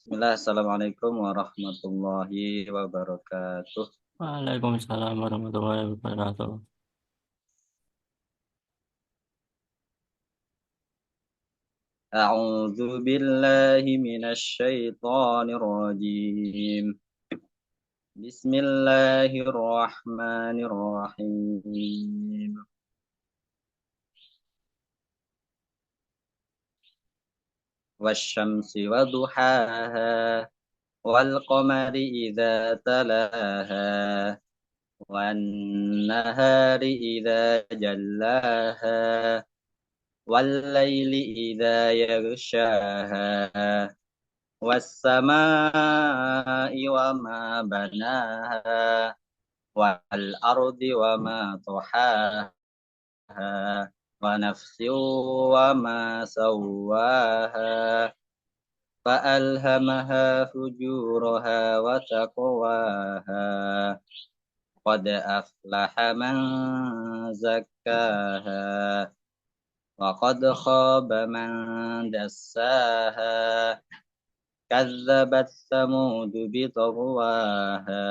Bismillah, Assalamualaikum warahmatullahi wabarakatuh. Waalaikumsalam warahmatullahi wabarakatuh. A'udzu billahi minasy syaithanir rajim. Bismillahirrahmanirrahim. Wasyamsi waduhaha wal qamari idza talaha wan nahari idza jallaha wal laili idza yaghshaha والسماء وما بناها والأرض وما طحاها ونفس وما سواها فألهمها فجورها وتقواها قد أفلح من زكاها وقد خاب من دساها كذبت ثمود بطغواها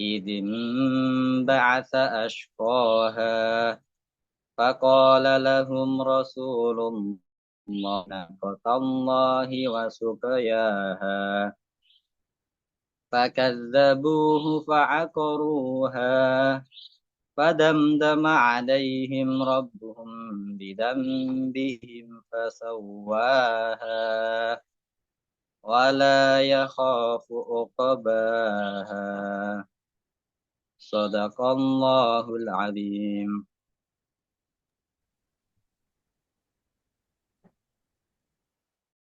إذ انبعث أشقاها فقال لهم رسول الله ناقة الله وسقياها فكذبوه فعقروها فدمدم عليهم ربهم بذنبهم فسواها ولا يخاف عقباها صدق الله العظيم.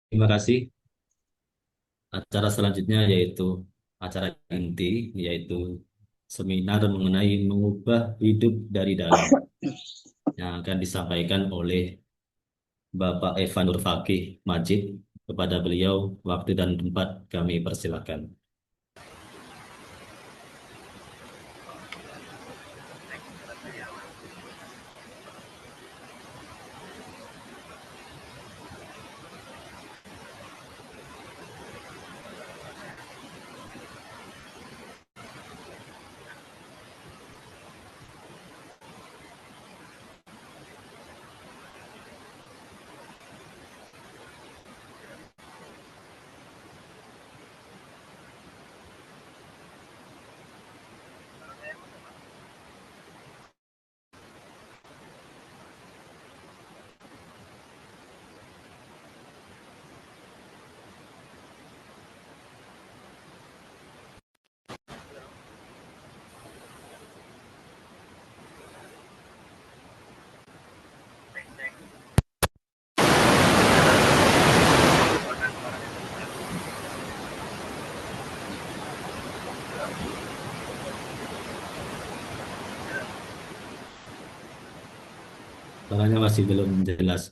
Terima kasih. Acara selanjutnya yaitu acara inti, yaitu seminar mengenai mengubah hidup dari dalam yang akan disampaikan oleh Bapak Evan Nurfakih Majid. Kepada beliau, waktu dan tempat kami persilakan. Suaranya masih belum jelas.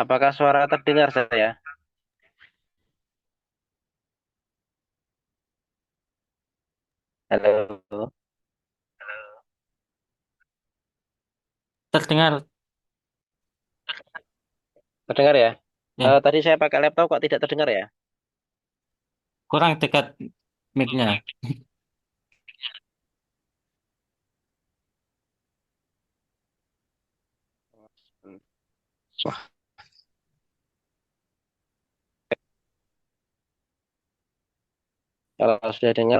Apakah suara terdengar saya? Halo, Terdengar terdengar ya? ya, Tadi saya pakai laptop kok tidak terdengar ya? kurang dekat mic-nya. Wah, kalau sudah dengar,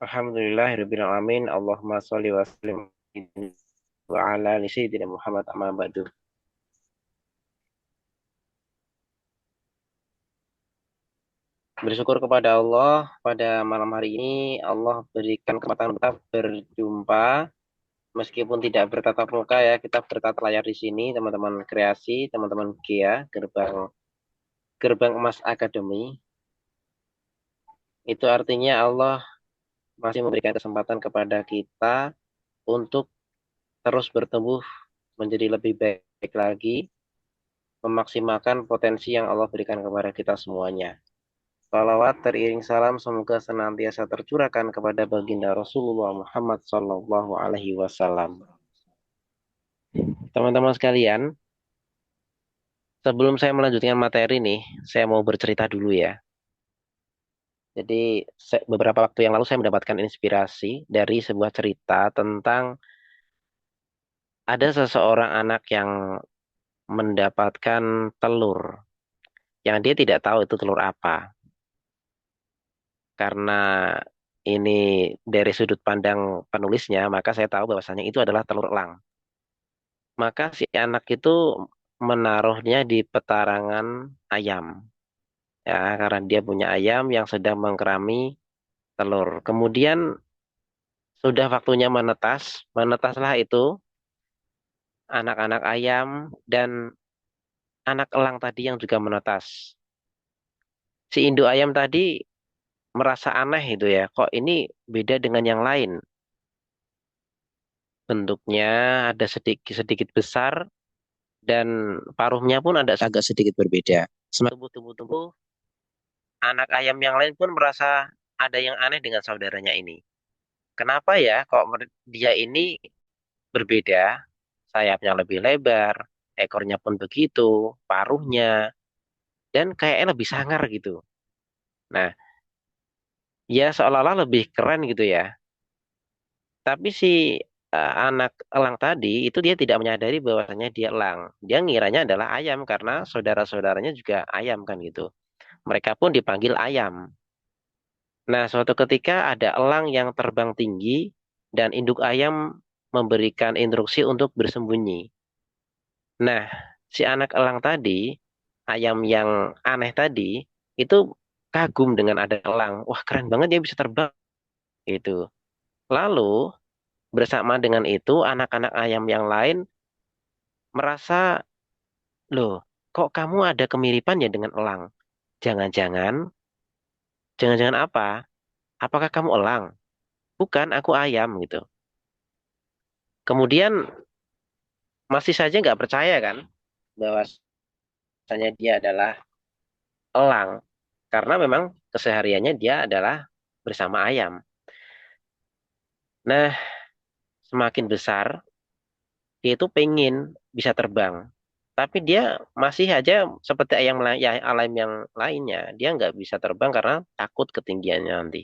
Alhamdulillahirabbil alamin. Allahumma sholli wa sallim wa ala ali sayyidina Muhammad amma ba'du. Bersyukur kepada Allah pada malam hari ini Allah berikan kesempatan kita berjumpa meskipun tidak bertatap muka ya, kita bertatap layar di sini teman-teman kreasi, teman-teman GIA, gerbang gerbang emas akademi. Itu artinya Allah masih memberikan kesempatan kepada kita untuk terus bertumbuh menjadi lebih baik lagi, memaksimalkan potensi yang Allah berikan kepada kita semuanya. Salawat teriring salam semoga senantiasa tercurahkan kepada baginda Rasulullah Muhammad Sallallahu Alaihi Wasallam. Teman-teman sekalian, sebelum saya melanjutkan materi nih, saya mau bercerita dulu ya. Jadi beberapa waktu yang lalu saya mendapatkan inspirasi dari sebuah cerita tentang ada seseorang anak yang mendapatkan telur yang dia tidak tahu itu telur apa. Karena ini dari sudut pandang penulisnya, maka saya tahu bahwasanya itu adalah telur elang. Maka si anak itu menaruhnya di petarangan ayam. Ya, karena dia punya ayam yang sedang mengkerami telur. Kemudian sudah waktunya menetas, menetaslah itu anak-anak ayam dan anak elang tadi yang juga menetas. Si induk ayam tadi merasa aneh itu ya, kok ini beda dengan yang lain. Bentuknya ada sedikit sedikit besar dan paruhnya pun ada agak sedikit berbeda. Semakin tumbuh-tumbuh, anak ayam yang lain pun merasa ada yang aneh dengan saudaranya ini. Kenapa ya kok dia ini berbeda? Sayapnya lebih lebar, ekornya pun begitu, paruhnya, dan kayaknya lebih sangar gitu. Nah, ya seolah-olah lebih keren gitu ya. Tapi si anak elang tadi itu dia tidak menyadari bahwasanya dia elang. Dia ngiranya adalah ayam karena saudara-saudaranya juga ayam kan gitu. Mereka pun dipanggil ayam. Nah, suatu ketika ada elang yang terbang tinggi dan induk ayam memberikan instruksi untuk bersembunyi. Nah, si anak elang tadi, ayam yang aneh tadi, itu kagum dengan ada elang. Wah, keren banget dia bisa terbang. Itu. Lalu, bersama dengan itu, anak-anak ayam yang lain merasa, loh, kok kamu ada kemiripan ya dengan elang? Jangan-jangan, jangan-jangan apa? Apakah kamu elang? Bukan, aku ayam gitu. Kemudian masih saja nggak percaya kan bahwasanya dia adalah elang karena memang kesehariannya dia adalah bersama ayam. Nah, semakin besar dia itu pengen bisa terbang, tapi dia masih aja seperti ayam ya, alam yang lainnya. Dia nggak bisa terbang karena takut ketinggiannya nanti.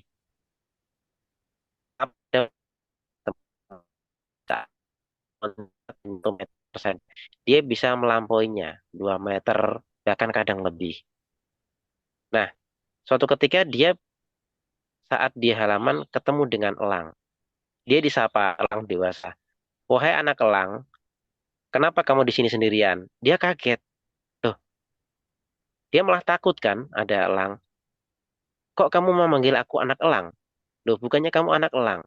Ada persen. Dia bisa melampauinya 2 meter bahkan kadang lebih. Nah, suatu ketika dia saat di halaman ketemu dengan elang. Dia disapa elang dewasa. Wahai anak elang, kenapa kamu di sini sendirian? Dia kaget. Tuh, dia malah takut kan ada elang. Kok kamu mau manggil aku anak elang? Loh, bukannya kamu anak elang?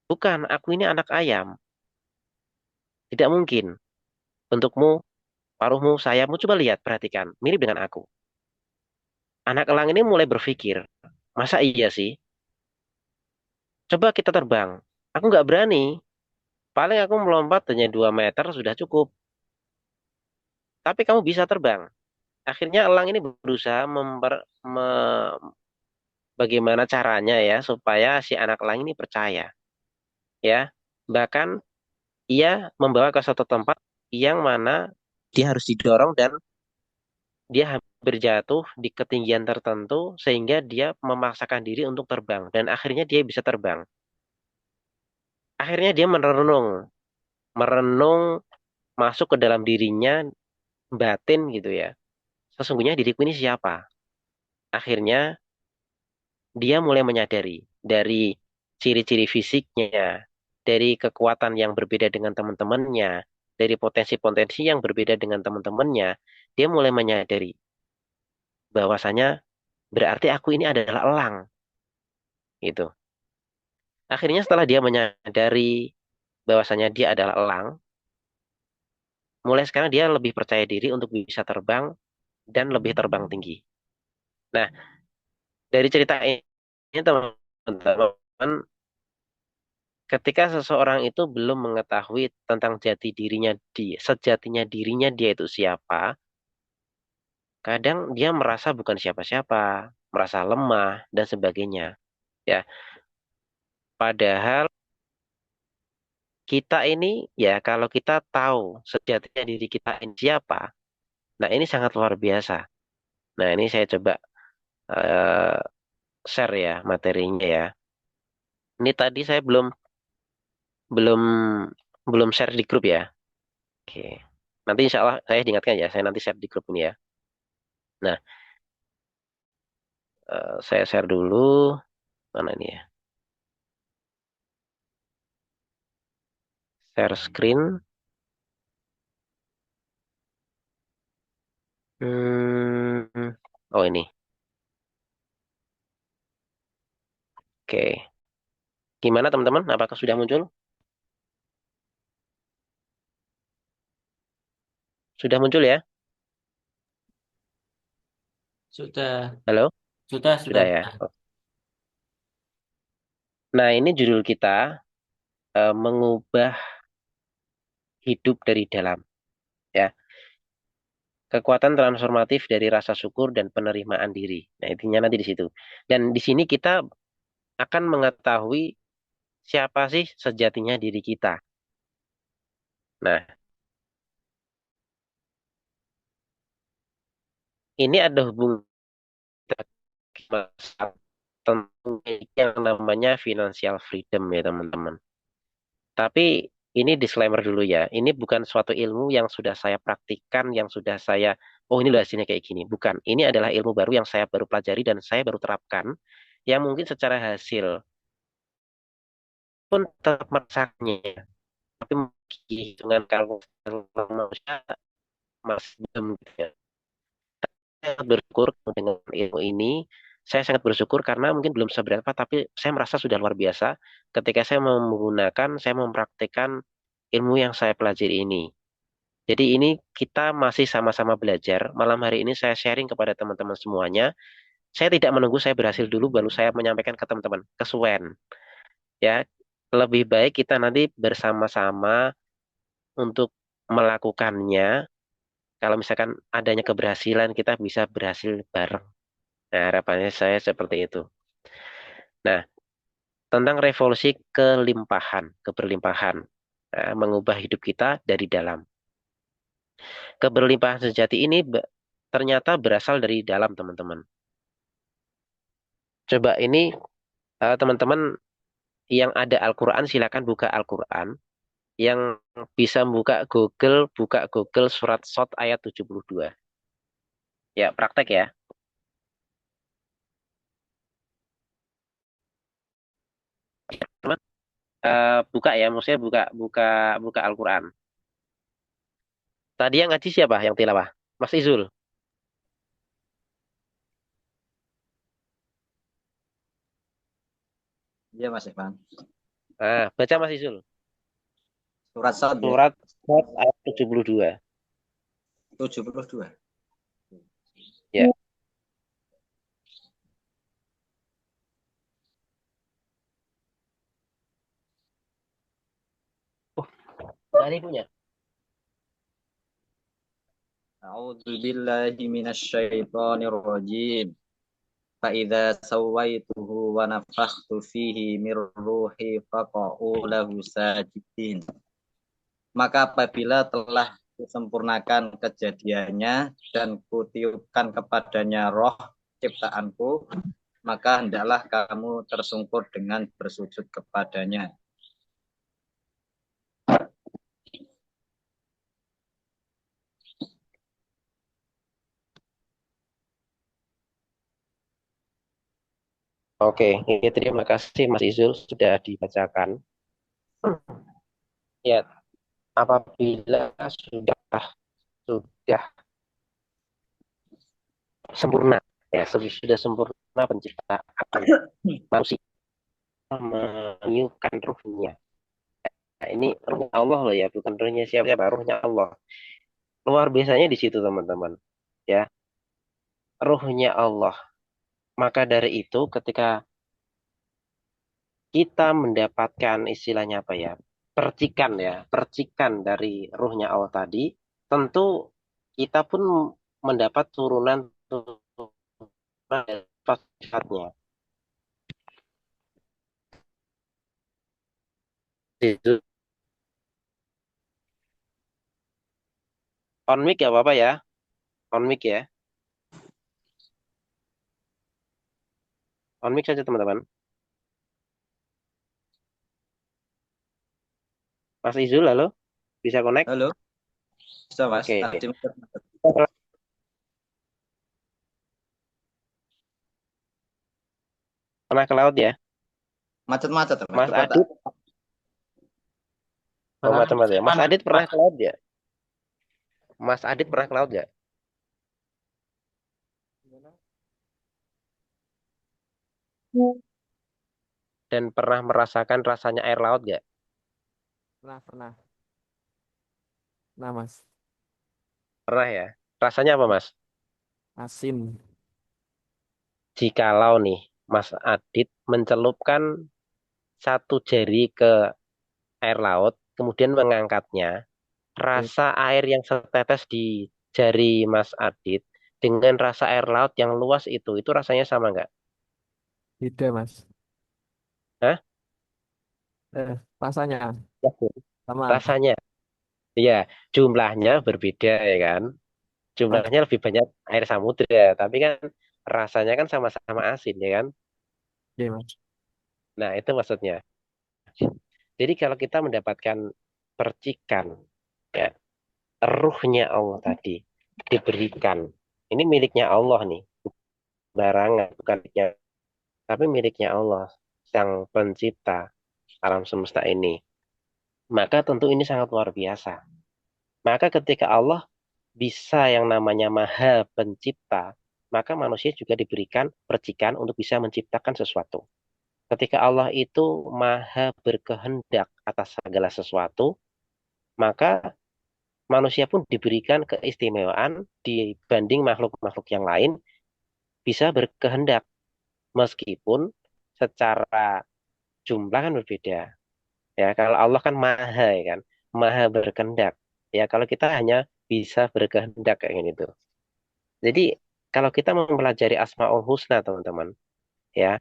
Bukan, aku ini anak ayam. Tidak mungkin. Bentukmu, paruhmu, sayapmu, coba lihat, perhatikan. Mirip dengan aku. Anak elang ini mulai berpikir, masa iya sih? Coba kita terbang. Aku nggak berani. Paling aku melompat hanya 2 meter sudah cukup. Tapi kamu bisa terbang. Akhirnya elang ini berusaha bagaimana caranya ya supaya si anak elang ini percaya. Ya, bahkan ia membawa ke suatu tempat yang mana dia harus didorong dan dia hampir jatuh di ketinggian tertentu sehingga dia memaksakan diri untuk terbang dan akhirnya dia bisa terbang. Akhirnya dia merenung, merenung masuk ke dalam dirinya batin gitu ya. Sesungguhnya diriku ini siapa? Akhirnya dia mulai menyadari dari ciri-ciri fisiknya, dari kekuatan yang berbeda dengan teman-temannya, dari potensi-potensi yang berbeda dengan teman-temannya, dia mulai menyadari bahwasanya berarti aku ini adalah elang, gitu. Akhirnya setelah dia menyadari bahwasanya dia adalah elang, mulai sekarang dia lebih percaya diri untuk bisa terbang dan lebih terbang tinggi. Nah, dari cerita ini teman-teman ketika seseorang itu belum mengetahui tentang sejatinya dirinya dia itu siapa, kadang dia merasa bukan siapa-siapa, merasa lemah dan sebagainya. Ya, padahal kita ini ya kalau kita tahu sejatinya diri kita ini siapa, nah ini sangat luar biasa. Nah, ini saya coba eh, share ya materinya ya. Ini tadi saya belum belum belum share di grup ya. Oke. Nanti insya Allah saya diingatkan ya, saya nanti share di grup ini ya. Nah, saya share dulu. Mana ini ya? Share screen. Oh ini. Oke. Gimana teman-teman? Apakah sudah muncul? Sudah muncul ya? Sudah, Halo? sudah, Sudah sudah. ya? Nah, ini judul kita mengubah hidup dari dalam. Ya, kekuatan transformatif dari rasa syukur dan penerimaan diri. Nah, intinya nanti di situ. Dan di sini kita akan mengetahui siapa sih sejatinya diri kita. Nah, ini ada hubungan tentang yang namanya financial freedom ya teman-teman. Tapi ini disclaimer dulu ya. Ini bukan suatu ilmu yang sudah saya praktikkan, yang sudah saya, oh ini loh hasilnya kayak gini. Bukan. Ini adalah ilmu baru yang saya baru pelajari dan saya baru terapkan. Yang mungkin secara hasil pun tetap merasakannya. Tapi mungkin hitungan kalau manusia masih belum gitu ya. Saya sangat bersyukur dengan ilmu ini. Saya sangat bersyukur karena mungkin belum seberapa, tapi saya merasa sudah luar biasa ketika saya mau menggunakan, saya mempraktikkan ilmu yang saya pelajari ini. Jadi ini kita masih sama-sama belajar. Malam hari ini saya sharing kepada teman-teman semuanya. Saya tidak menunggu saya berhasil dulu baru saya menyampaikan ke teman-teman. Kesuwen. Ya, lebih baik kita nanti bersama-sama untuk melakukannya. Kalau misalkan adanya keberhasilan, kita bisa berhasil bareng. Nah, harapannya saya seperti itu. Nah, tentang revolusi keberlimpahan. Nah, mengubah hidup kita dari dalam. Keberlimpahan sejati ini ternyata berasal dari dalam, teman-teman. Coba ini teman-teman yang ada Al-Quran, silakan buka Al-Quran. Yang bisa buka Google surat Shot ayat 72. Ya, praktek ya. Teman, buka ya, maksudnya buka buka buka Al-Quran. Tadi yang ngaji siapa yang tilawah? Mas Izul. Iya Mas Ivan. Baca Mas Izul. Surat Sad ya, Surat Shot ayat 72. 72. Ya. Oh, tadi punya. A'udzu billahi minasy syaithanir rajim. Fa'idza sawaituhu wa nafakhtu fihi mir ruhi faqa'u lahu sajidin. Maka apabila telah kusempurnakan kejadiannya dan kutiupkan kepadanya roh ciptaanku, maka hendaklah kamu tersungkur dengan bersujud kepadanya. Oke, ini terima kasih Mas Izul sudah dibacakan. Ya, apabila sudah sempurna, ya sudah sempurna penciptaan manusia meniupkan ruhnya. Nah, ini ruhnya Allah loh ya, bukan ruhnya siapa-siapa, ruhnya Allah. Luar biasanya di situ teman-teman. Ya, ruhnya Allah. Maka dari itu ketika kita mendapatkan istilahnya apa ya? Percikan ya, percikan dari ruhnya Allah tadi, tentu kita pun mendapat turunan dari sifatnya. Itu on mic ya Bapak ya, on mic ya, on mic saja teman-teman. Mas Izul, halo, bisa connect? Halo, bisa Mas. Oke, Tadi macet. pernah ke laut ya, Macet-macet Mas. Mas Coba tak. Adit? Oh Pernah macam-macam ya, Mas mana? Adit pernah ke laut ya? Mas Adit pernah ke laut ya? Dan pernah merasakan rasanya air laut ya? Pernah, pernah. Nah, Mas. Pernah ya? Rasanya apa Mas? Asin. Jikalau nih Mas Adit mencelupkan satu jari ke air laut, kemudian mengangkatnya, Oke. rasa air yang setetes di jari Mas Adit dengan rasa air laut yang luas itu rasanya sama nggak? Beda, Mas. Hah? Rasanya Yakin? sama. Rasanya, ya jumlahnya berbeda ya kan? Mas. Jumlahnya lebih banyak air samudra, tapi kan rasanya kan sama-sama asin ya kan? Oke, Mas. Nah itu maksudnya. Jadi kalau kita mendapatkan percikan, ya, ruhnya Allah tadi diberikan. Ini miliknya Allah nih, barangan bukan miliknya, tapi miliknya Allah, sang pencipta alam semesta ini. Maka tentu ini sangat luar biasa. Maka ketika Allah bisa yang namanya Maha Pencipta, maka manusia juga diberikan percikan untuk bisa menciptakan sesuatu. Ketika Allah itu Maha berkehendak atas segala sesuatu, maka manusia pun diberikan keistimewaan dibanding makhluk-makhluk yang lain bisa berkehendak meskipun secara jumlah kan berbeda. Ya, kalau Allah kan maha ya kan, maha berkehendak. Ya, kalau kita hanya bisa berkehendak kayak gitu. Jadi kalau kita mempelajari Asmaul Husna teman-teman, ya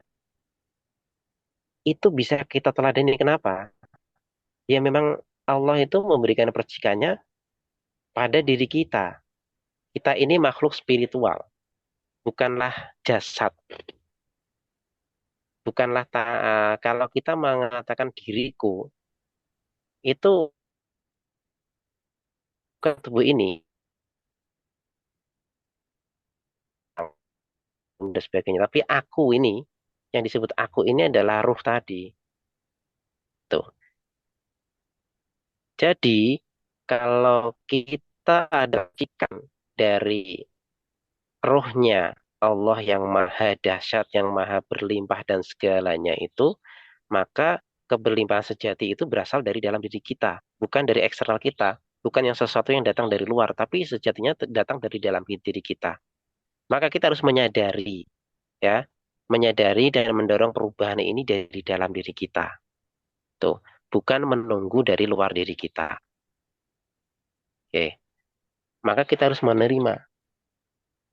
itu bisa kita teladani. Kenapa? Ya memang Allah itu memberikan percikannya pada diri kita. Kita ini makhluk spiritual, bukanlah jasad. Bukanlah kalau kita mengatakan diriku itu bukan tubuh ini dan sebagainya, tapi aku ini yang disebut aku ini adalah ruh tadi. Tuh. Jadi kalau kita ada cikan dari ruhnya Allah yang maha dahsyat, yang maha berlimpah dan segalanya itu, maka keberlimpahan sejati itu berasal dari dalam diri kita, bukan dari eksternal kita, bukan yang sesuatu yang datang dari luar, tapi sejatinya datang dari dalam diri kita. Maka kita harus menyadari, ya, menyadari dan mendorong perubahan ini dari dalam diri kita. Tuh, bukan menunggu dari luar diri kita. Oke, maka kita harus menerima,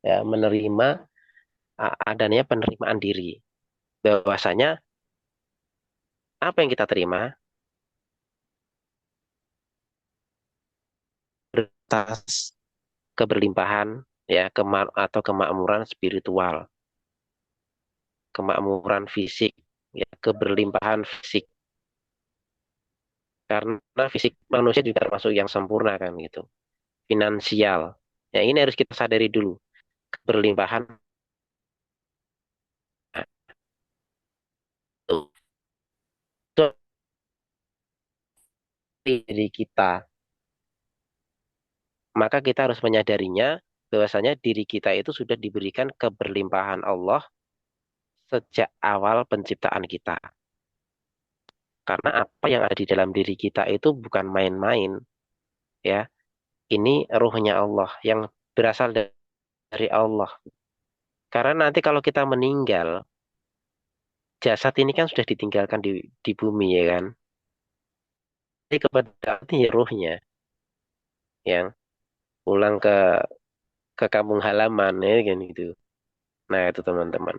ya, menerima adanya penerimaan diri. Bahwasanya apa yang kita terima atas keberlimpahan, ya, atau kemakmuran spiritual, kemakmuran fisik, ya, keberlimpahan fisik. Karena fisik manusia juga termasuk yang sempurna kan gitu. Finansial. Ya ini harus kita sadari dulu. Keberlimpahan itu diri kita. Maka kita harus menyadarinya bahwasanya diri kita itu sudah diberikan keberlimpahan Allah sejak awal penciptaan kita. Karena apa yang ada di dalam diri kita itu bukan main-main, ya. Ini ruhnya Allah yang berasal dari Allah. Karena nanti kalau kita meninggal, jasad ini kan sudah ditinggalkan di bumi ya kan. Jadi kepada artinya ruhnya yang pulang ke kampung halaman ya kan gitu. Nah itu teman-teman.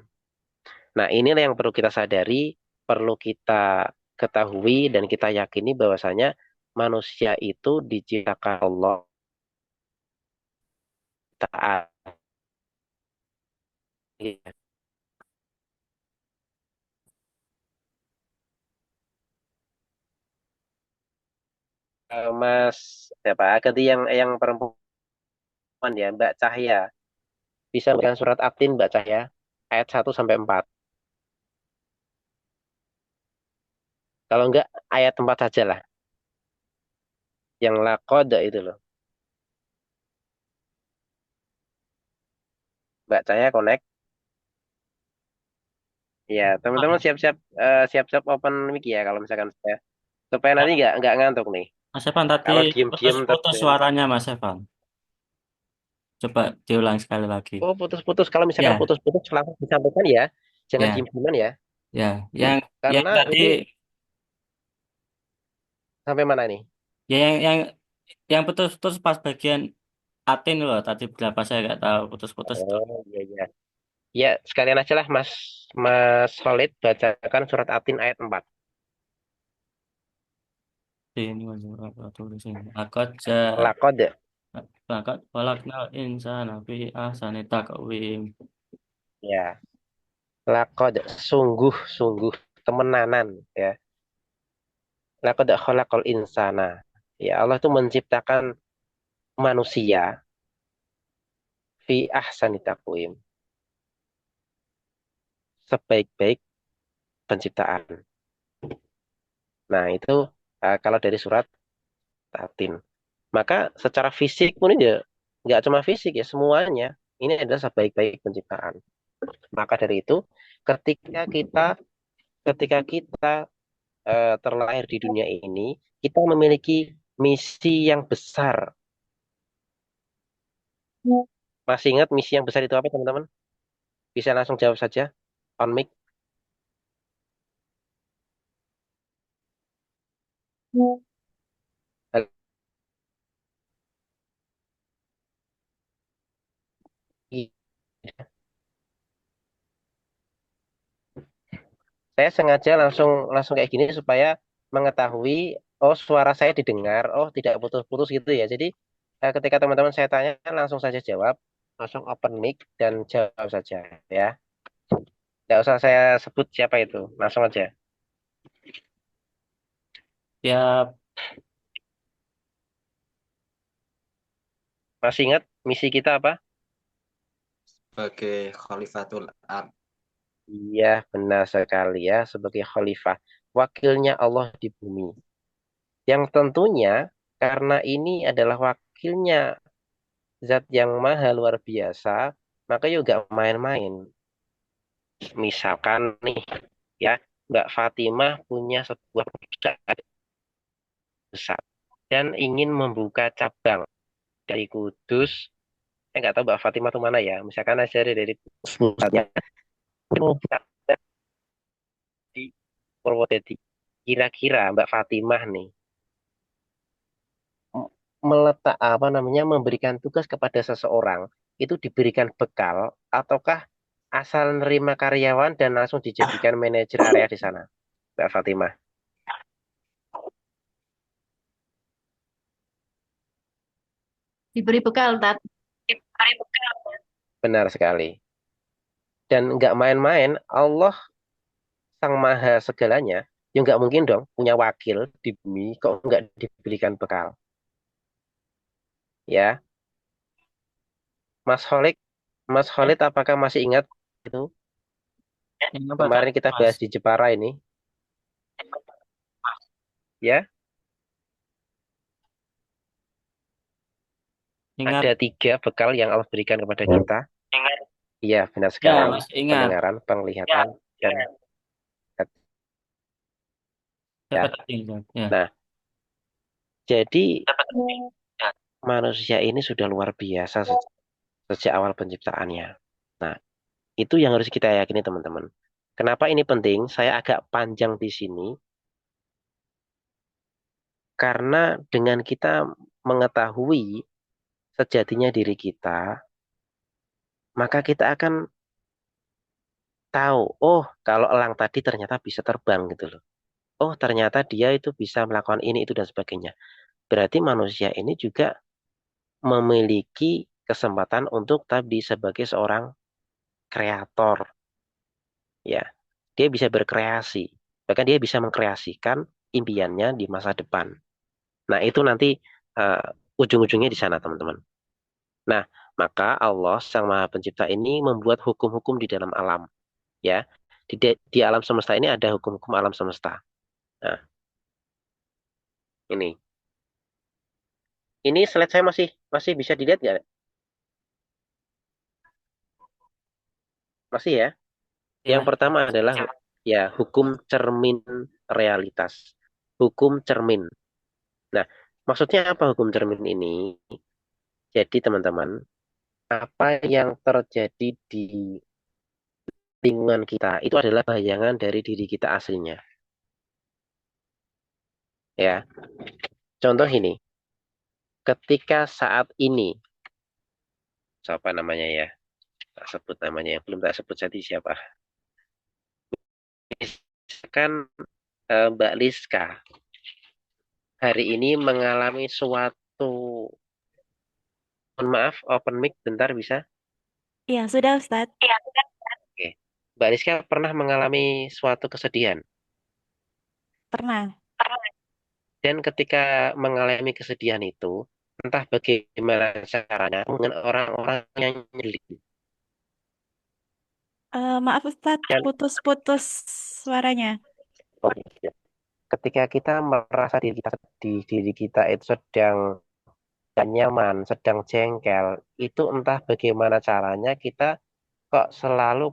Nah inilah yang perlu kita sadari, perlu kita ketahui dan kita yakini bahwasanya manusia itu diciptakan Allah taat. Iya. Mas apa ganti yang perempuan ya Mbak Cahya bisa berikan surat Atin Mbak Cahya ayat 1 sampai 4. Kalau enggak ayat 4 saja lah. Yang laqad itu loh. Mbak Cahya connect. Ya, teman-teman siap-siap open mic ya kalau misalkan saya supaya nanti nggak ngantuk nih. Mas Evan tadi Kalau diem-diem putus-putus suaranya Mas Evan. Coba diulang sekali lagi. oh putus-putus kalau misalkan Ya, putus-putus langsung disampaikan ya. Jangan ya, diem-dieman ya. ya. Yang Karena tadi ini sampai mana nih? ya yang putus-putus pas bagian atin loh. Tadi berapa saya nggak tahu putus-putus tuh. Oh iya iya. Ya, sekalian aja lah Mas Mas Khalid bacakan surat Atin ayat 4. Ini Mas tulis ini. Laqad. Akad walaknal insana fi ahsani taqwim. Ya, laqad sungguh temenanan ya. Laqad khalaqal insana. Ya, Allah itu menciptakan manusia fi ahsani taqwim. Sebaik-baik penciptaan. Nah, itu kalau dari surat Tatin. Maka secara fisik pun ini ya, nggak cuma fisik ya, semuanya. Ini adalah sebaik-baik penciptaan. Maka dari itu, ketika kita ketika kita terlahir di dunia ini, kita memiliki misi yang besar. Masih ingat misi yang besar itu apa, teman-teman? Bisa langsung jawab saja. On mic. Saya sengaja langsung langsung kayak gini supaya mengetahui, oh suara saya didengar, oh tidak putus-putus gitu ya. Jadi ketika teman-teman saya tanya, langsung saja jawab, langsung open mic dan jawab saja ya. Tidak usah saya sebut siapa itu, langsung aja. Ya, Masih ingat misi kita apa? Sebagai Khalifatul Ard. Iya, benar sekali ya, sebagai khalifah, wakilnya Allah di bumi. Yang tentunya karena ini adalah wakilnya zat yang maha luar biasa, maka juga main-main. Misalkan nih, ya, Mbak Fatimah punya sebuah perusahaan besar dan ingin membuka cabang dari Kudus. Saya nggak tahu Mbak Fatimah itu mana ya. Misalkan aja dari pusatnya membuka di Purwodadi. Kira-kira Mbak Fatimah nih meletak apa namanya memberikan tugas kepada seseorang itu diberikan bekal ataukah asal nerima karyawan dan langsung dijadikan manajer area di sana, Mbak Fatimah? Diberi bekal, Tat. Benar sekali. Dan nggak main-main, Allah Sang Maha segalanya, ya nggak mungkin dong punya wakil di bumi kok nggak diberikan bekal. Ya, Mas Khalid, Mas Khalid apakah masih ingat itu? yang apa Kemarin tadi kita Mas? bahas di Jepara ini, ya. Ingat, Ada 3 bekal yang Allah berikan kepada kita. Iya, benar ya sekali. Mas, ingat. Pendengaran, penglihatan, dan Siapa ya. tadi? Ya. Nah, jadi manusia ini sudah luar biasa sejak awal penciptaannya. Nah, itu yang harus kita yakini teman-teman. Kenapa ini penting? Saya agak panjang di sini karena dengan kita mengetahui sejatinya diri kita, maka kita akan tahu, oh kalau elang tadi ternyata bisa terbang gitu loh. Oh ternyata dia itu bisa melakukan ini, itu, dan sebagainya. Berarti manusia ini juga memiliki kesempatan untuk tadi sebagai seorang kreator. Ya, dia bisa berkreasi. Bahkan dia bisa mengkreasikan impiannya di masa depan. Nah, itu nanti ujung-ujungnya di sana, teman-teman. Nah, maka Allah Sang Maha Pencipta ini membuat hukum-hukum di dalam alam, ya. Di alam semesta ini ada hukum-hukum alam semesta. Nah, ini. Ini slide saya masih masih bisa dilihat nggak? Masih ya? Ya, Yang Mas. pertama adalah ya hukum cermin realitas. Hukum cermin. Nah, maksudnya apa hukum cermin ini? Jadi teman-teman, apa yang terjadi di lingkungan kita itu adalah bayangan dari diri kita aslinya. Ya, contoh ini, ketika saat ini, siapa namanya ya? Tak sebut namanya, yang belum tak sebut tadi siapa? Misalkan Mbak Liska hari ini mengalami suatu, mohon maaf, open mic bentar bisa? Iya, sudah Ustadz. Oke. Mbak Liska pernah mengalami suatu kesedihan. Pernah. Dan ketika mengalami kesedihan itu, entah bagaimana caranya dengan orang-orang yang nyelip. Maaf Ustadz, Dan putus-putus suaranya. ketika kita merasa diri kita itu sedang gak nyaman, sedang jengkel, itu entah bagaimana caranya kita kok selalu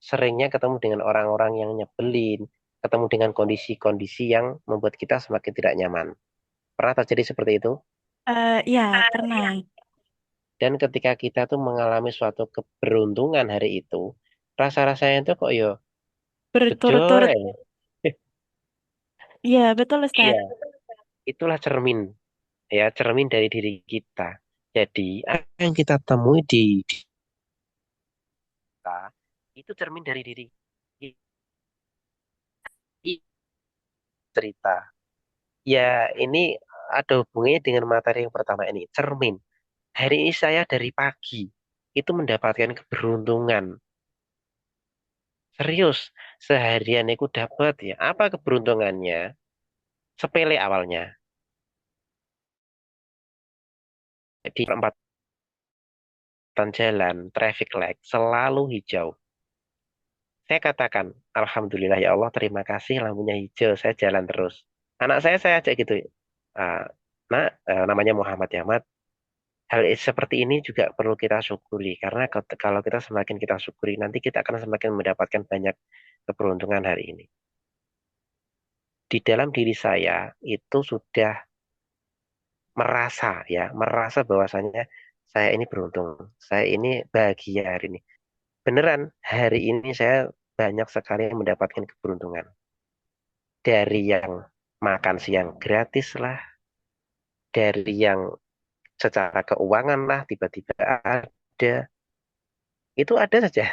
seringnya ketemu dengan orang-orang yang nyebelin, ketemu dengan kondisi-kondisi yang membuat kita semakin tidak nyaman. Pernah terjadi seperti itu? Ya, pernah. Dan ketika kita tuh mengalami suatu keberuntungan hari itu, rasa-rasanya itu kok yo bejo Berturut-turut. ya. Iya, betul Iya, Ustadz. itulah cermin, ya, cermin dari diri kita. Jadi, apa yang kita temui di kita itu cermin dari diri kita. Cerita. Ya, ini ada hubungannya dengan materi yang pertama ini, cermin. Hari ini saya dari pagi itu mendapatkan keberuntungan. Serius, seharian aku dapat ya. Apa keberuntungannya? Sepele awalnya. Di perempatan jalan, traffic light selalu hijau. Saya katakan, Alhamdulillah ya Allah, terima kasih lampunya hijau, saya jalan terus. Anak saya ajak gitu. "Ah, nak, namanya Muhammad Yahmat. Seperti ini juga perlu kita syukuri. Karena kalau kita semakin kita syukuri, nanti kita akan semakin mendapatkan banyak keberuntungan hari ini. Di dalam diri saya itu sudah merasa bahwasanya saya ini beruntung, saya ini bahagia hari ini. Beneran, hari ini saya banyak sekali yang mendapatkan keberuntungan. Dari yang makan siang gratis lah, dari yang secara keuangan lah, tiba-tiba ada. Itu ada saja.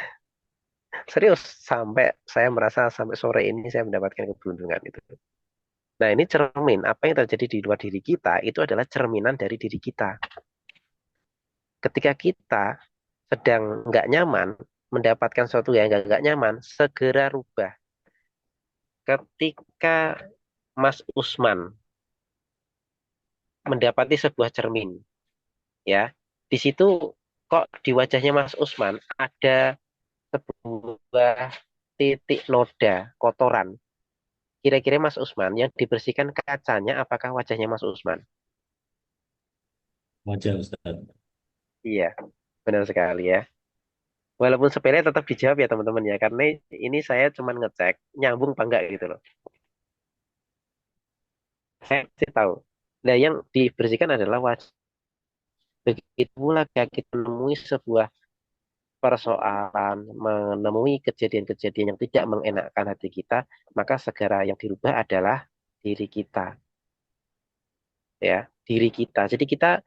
Serius, sampai saya merasa sampai sore ini saya mendapatkan keberuntungan itu. Nah, ini cermin. Apa yang terjadi di luar diri kita, itu adalah cerminan dari diri kita. Ketika kita sedang nggak nyaman, mendapatkan sesuatu yang nggak nyaman, segera rubah. Ketika Mas Usman mendapati sebuah cermin, ya, di situ kok di wajahnya Mas Usman ada sebuah titik noda kotoran. Kira-kira Mas Usman yang dibersihkan kacanya, apakah wajahnya Mas Usman? Wajah Ustaz. Iya, benar sekali ya. Walaupun sepele tetap dijawab ya teman-teman ya, karena ini saya cuma ngecek nyambung apa enggak gitu loh. Saya sih tahu. Nah, yang dibersihkan adalah wajah. Begitu pula kita menemui sebuah persoalan, menemui kejadian-kejadian yang tidak mengenakkan hati kita, maka segera yang dirubah adalah diri kita, ya, diri kita. Jadi kita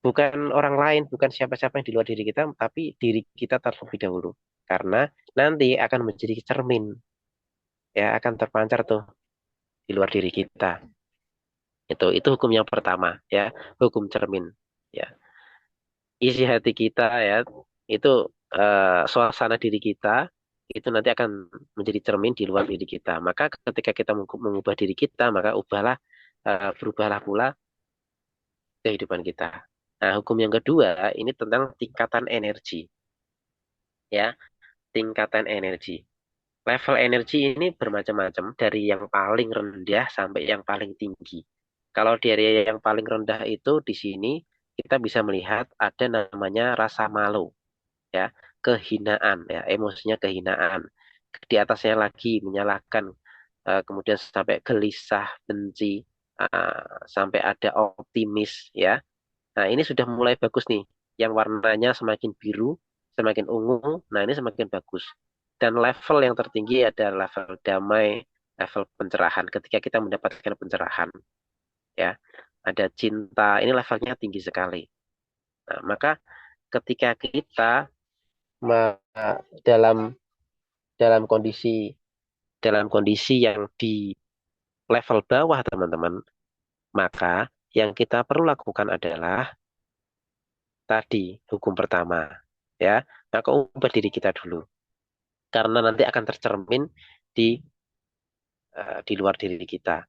bukan orang lain, bukan siapa-siapa yang di luar diri kita, tapi diri kita terlebih dahulu. Karena nanti akan menjadi cermin, ya, akan terpancar tuh di luar diri kita. Itu hukum yang pertama, ya, hukum cermin, ya. Isi hati kita, ya, itu suasana diri kita itu nanti akan menjadi cermin di luar diri kita. Maka ketika kita mengubah diri kita, maka berubahlah pula kehidupan kita. Nah, hukum yang kedua ini tentang tingkatan energi, ya, tingkatan energi. Level energi ini bermacam-macam dari yang paling rendah sampai yang paling tinggi. Kalau dari yang paling rendah itu di sini kita bisa melihat ada namanya rasa malu, ya, kehinaan, ya, emosinya kehinaan. Di atasnya lagi menyalahkan, kemudian sampai gelisah, benci, sampai ada optimis, ya. Nah, ini sudah mulai bagus nih. Yang warnanya semakin biru, semakin ungu, nah ini semakin bagus. Dan level yang tertinggi ada level damai, level pencerahan. Ketika kita mendapatkan pencerahan, ya, ada cinta, ini levelnya tinggi sekali. Nah, maka ketika kita dalam dalam kondisi yang di level bawah, teman-teman, maka yang kita perlu lakukan adalah tadi hukum pertama, ya, maka ubah diri kita dulu karena nanti akan tercermin di di luar diri kita.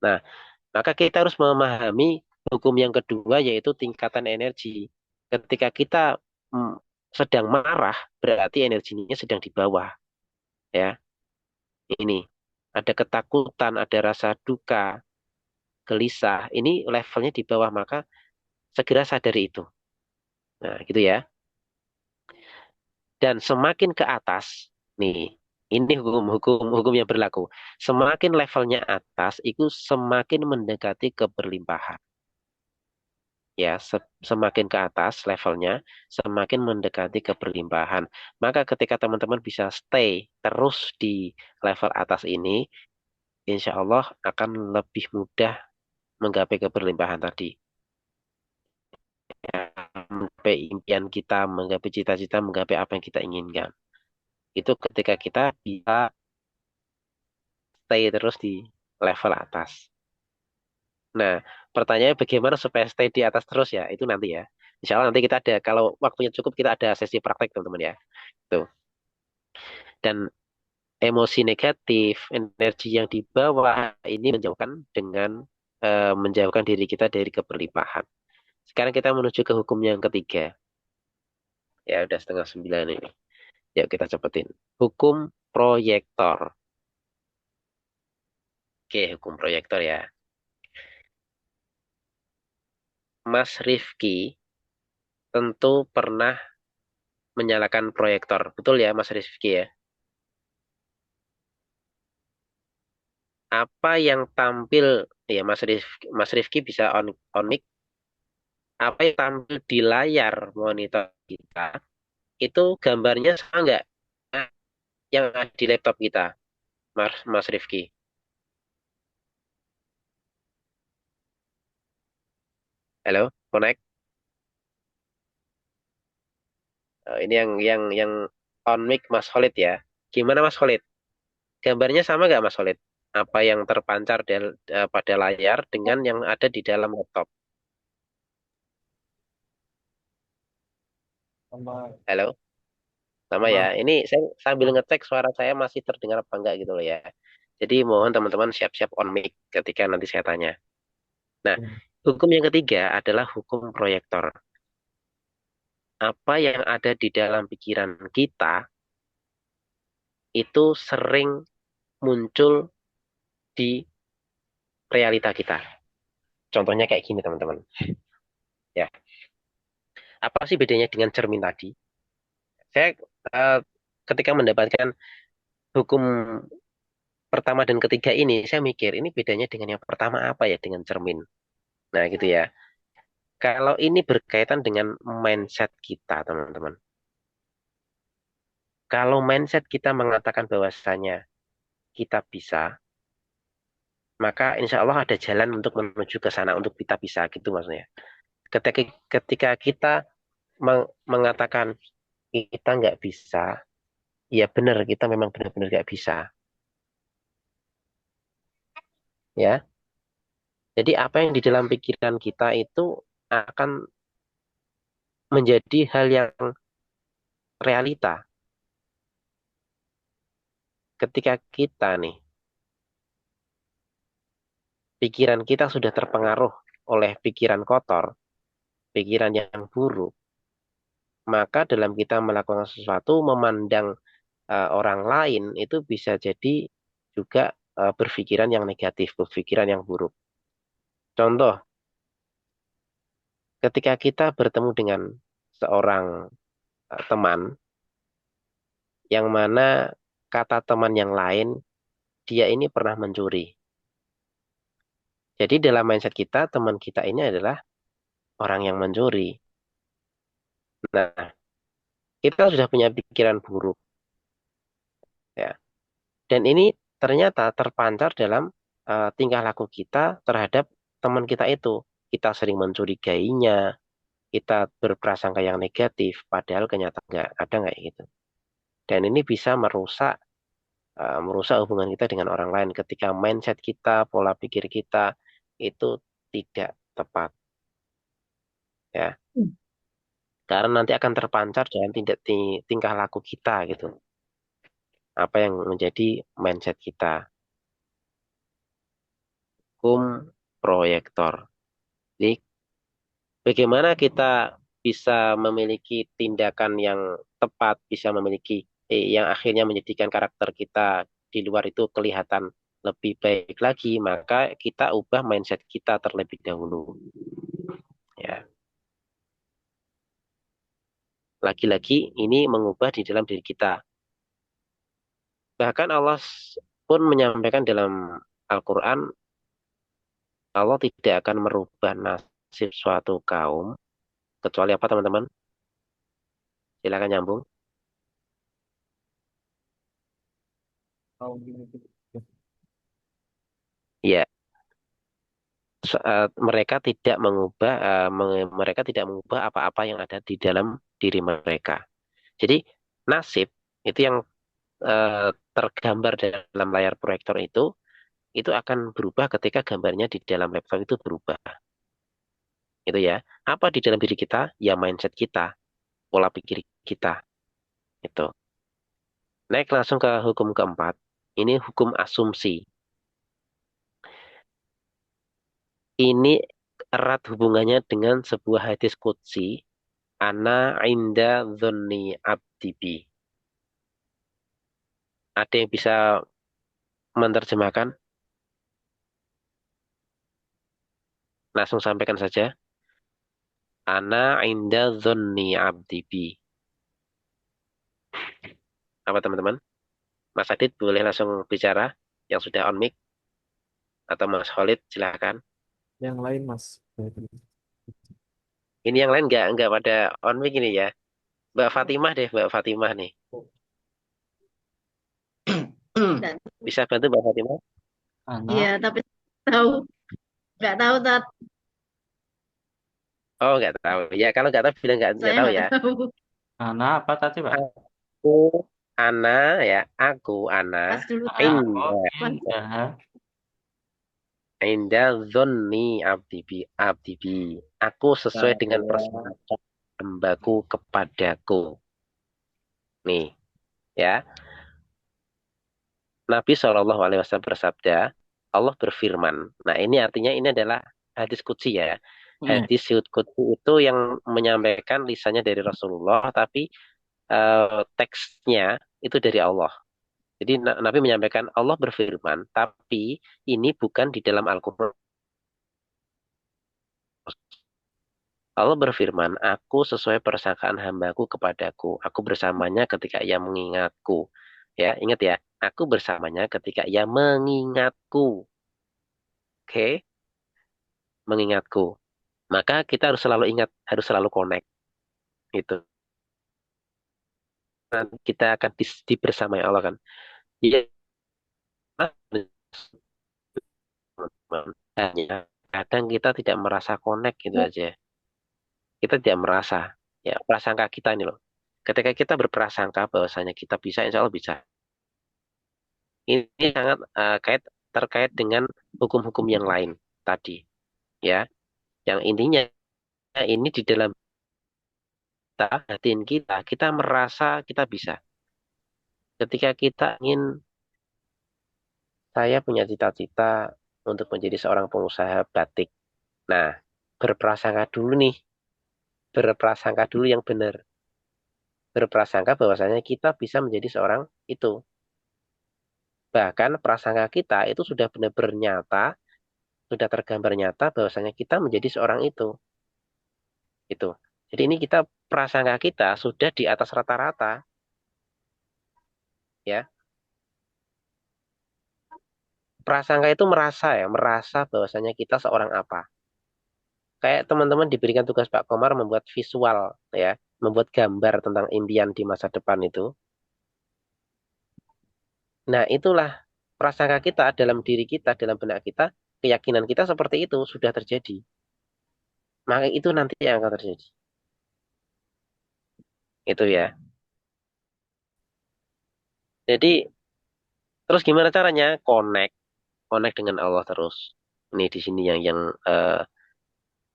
Nah, maka kita harus memahami hukum yang kedua yaitu tingkatan energi. Ketika kita mm, sedang marah, berarti energinya sedang di bawah, ya. Ini ada ketakutan, ada rasa duka, gelisah. Ini levelnya di bawah, maka segera sadari itu. Nah, gitu ya. Dan semakin ke atas, nih, ini hukum yang berlaku. Semakin levelnya atas, itu semakin mendekati keberlimpahan. Ya, semakin ke atas levelnya, semakin mendekati keberlimpahan. Maka ketika teman-teman bisa stay terus di level atas ini, insya Allah akan lebih mudah menggapai keberlimpahan tadi. Ya, menggapai impian kita, menggapai cita-cita, menggapai apa yang kita inginkan. Itu ketika kita bisa stay terus di level atas. Nah, pertanyaannya bagaimana supaya stay di atas terus, ya? Itu nanti, ya. Insya Allah nanti kita ada, kalau waktunya cukup, kita ada sesi praktek, teman-teman, ya. Tuh. Dan emosi negatif, energi yang di bawah ini menjauhkan diri kita dari keberlimpahan. Sekarang kita menuju ke hukum yang ketiga. Ya, udah 8:30 ini. Yuk kita cepetin. Hukum proyektor. Oke, hukum proyektor, ya. Mas Rifki tentu pernah menyalakan proyektor. Betul ya, Mas Rifki, ya? Apa yang tampil, ya, Mas Rifki bisa on mic. Apa yang tampil di layar monitor kita itu gambarnya sama nggak yang ada di laptop kita, Mas Rifki? Halo, connect. Ini yang on mic Mas Khalid, ya. Gimana Mas Khalid? Gambarnya sama nggak Mas Khalid? Apa yang terpancar pada layar dengan yang ada di dalam laptop? Halo, sama ya. Ini saya sambil ngecek suara saya masih terdengar apa enggak gitu loh, ya. Jadi mohon teman-teman siap-siap on mic ketika nanti saya tanya. Nah, hukum yang ketiga adalah hukum proyektor. Apa yang ada di dalam pikiran kita itu sering muncul di realita kita. Contohnya kayak gini, teman-teman. Ya, apa sih bedanya dengan cermin tadi? Saya eh, ketika mendapatkan hukum pertama dan ketiga ini, saya mikir ini bedanya dengan yang pertama apa ya dengan cermin. Nah, gitu ya. Kalau ini berkaitan dengan mindset kita, teman-teman. Kalau mindset kita mengatakan bahwasanya kita bisa, maka insya Allah ada jalan untuk menuju ke sana, untuk kita bisa, gitu maksudnya. Ketika kita mengatakan kita nggak bisa, ya benar, kita memang benar-benar nggak bisa. Ya, jadi apa yang di dalam pikiran kita itu akan menjadi hal yang realita. Ketika kita nih, pikiran kita sudah terpengaruh oleh pikiran kotor, pikiran yang buruk, maka dalam kita melakukan sesuatu, memandang orang lain itu bisa jadi juga berpikiran yang negatif, berpikiran yang buruk. Contoh, ketika kita bertemu dengan seorang teman, yang mana kata teman yang lain, dia ini pernah mencuri. Jadi dalam mindset kita, teman kita ini adalah orang yang mencuri. Nah, kita sudah punya pikiran buruk, ya. Dan ini ternyata terpancar dalam tingkah laku kita terhadap teman kita itu. Kita sering mencurigainya, kita berprasangka yang negatif, padahal kenyataan nggak gitu. Dan ini bisa merusak hubungan kita dengan orang lain ketika mindset kita, pola pikir kita itu tidak tepat, ya. Karena nanti akan terpancar dalam tingkah laku kita gitu. Apa yang menjadi mindset kita. Hukum proyektor. Jadi bagaimana kita bisa memiliki tindakan yang tepat, bisa memiliki yang akhirnya menjadikan karakter kita di luar itu kelihatan lebih baik lagi, maka kita ubah mindset kita terlebih dahulu. Ya. Lagi-lagi ini mengubah di dalam diri kita. Bahkan Allah pun menyampaikan dalam Al-Quran, Allah tidak akan merubah nasib suatu kaum, kecuali apa teman-teman? Silakan nyambung. Ya, mereka tidak mengubah apa-apa yang ada di dalam diri mereka. Jadi nasib itu yang tergambar dalam layar proyektor itu akan berubah ketika gambarnya di dalam laptop itu berubah. Itu ya. Apa di dalam diri kita? Ya mindset kita, pola pikir kita. Itu. Naik langsung ke hukum keempat. Ini hukum asumsi. Ini erat hubungannya dengan sebuah hadis qudsi. Ana inda dhonni abdibi. Ada yang bisa menerjemahkan? Langsung sampaikan saja. Ana inda dhonni abdibi. Apa teman-teman? Mas Adit boleh langsung bicara yang sudah on mic. Atau Mas Khalid silakan. Yang lain, Mas. Ini yang lain nggak pada on mic ini ya. Mbak Fatimah deh, Mbak Fatimah nih. Bisa bantu Mbak Fatimah? Iya, tapi tahu nggak tahu Tat. Oh, nggak tahu. Ya, kalau nggak tahu bilang nggak Saya tahu nggak ya. tahu. Ana apa tadi, Pak? Aku, Ana ya, aku Ana. Pas dulu Aku tahu. indah Indah zonni abdibi. Aku sesuai dengan persangkaan hambaku kepadaku. Nih, ya. Nabi SAW bersabda, Allah berfirman. Nah, ini artinya ini adalah hadis qudsi ya. Hadis qudsi itu yang menyampaikan lisannya dari Rasulullah, tapi teksnya itu dari Allah. Jadi Nabi menyampaikan Allah berfirman, tapi ini bukan di dalam Al-Quran. Allah berfirman, aku sesuai persangkaan hambaku kepadaku. Aku bersamanya ketika ia mengingatku. Ya, ingat ya, aku bersamanya ketika ia mengingatku. Oke, mengingatku. Maka kita harus selalu ingat, harus selalu connect. Gitu. nanti kita akan dibersamai Allah kan. Iya, teman-teman. Hanya kadang kita tidak merasa connect gitu aja. Kita tidak merasa. Ya, prasangka kita ini loh. Ketika kita berprasangka bahwasanya kita bisa, insya Allah bisa. Ini sangat terkait dengan hukum-hukum yang lain tadi. Ya, yang intinya ini di dalam batin kita, kita merasa kita bisa. Ketika kita ingin, saya punya cita-cita untuk menjadi seorang pengusaha batik. Nah, berprasangka dulu nih, berprasangka dulu yang benar. Berprasangka bahwasanya kita bisa menjadi seorang itu. Bahkan prasangka kita itu sudah benar-benar nyata, sudah tergambar nyata bahwasanya kita menjadi seorang itu. Itu. Jadi ini kita prasangka kita sudah di atas rata-rata, ya. Prasangka itu merasa ya, merasa bahwasanya kita seorang apa. Kayak teman-teman diberikan tugas Pak Komar membuat visual, ya, membuat gambar tentang impian di masa depan itu. Nah, itulah prasangka kita dalam diri kita, dalam benak kita, keyakinan kita seperti itu sudah terjadi. Maka itu nanti yang akan terjadi. Itu ya. Jadi, terus gimana caranya? Connect dengan Allah terus. Ini di sini yang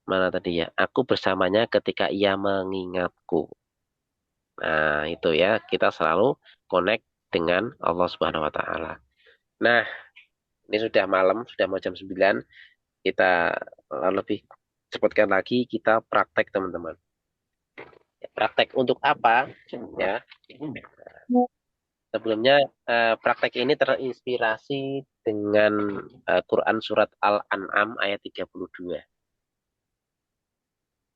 mana tadi ya? Aku bersamanya ketika ia mengingatku. Nah, itu ya, kita selalu connect dengan Allah Subhanahu wa taala. Nah, ini sudah malam, sudah mau jam 9. Kita lebih cepatkan lagi, kita praktek teman-teman. Praktek untuk apa? Ya. Sebelumnya praktek ini terinspirasi dengan Quran surat Al-An'am ayat 32.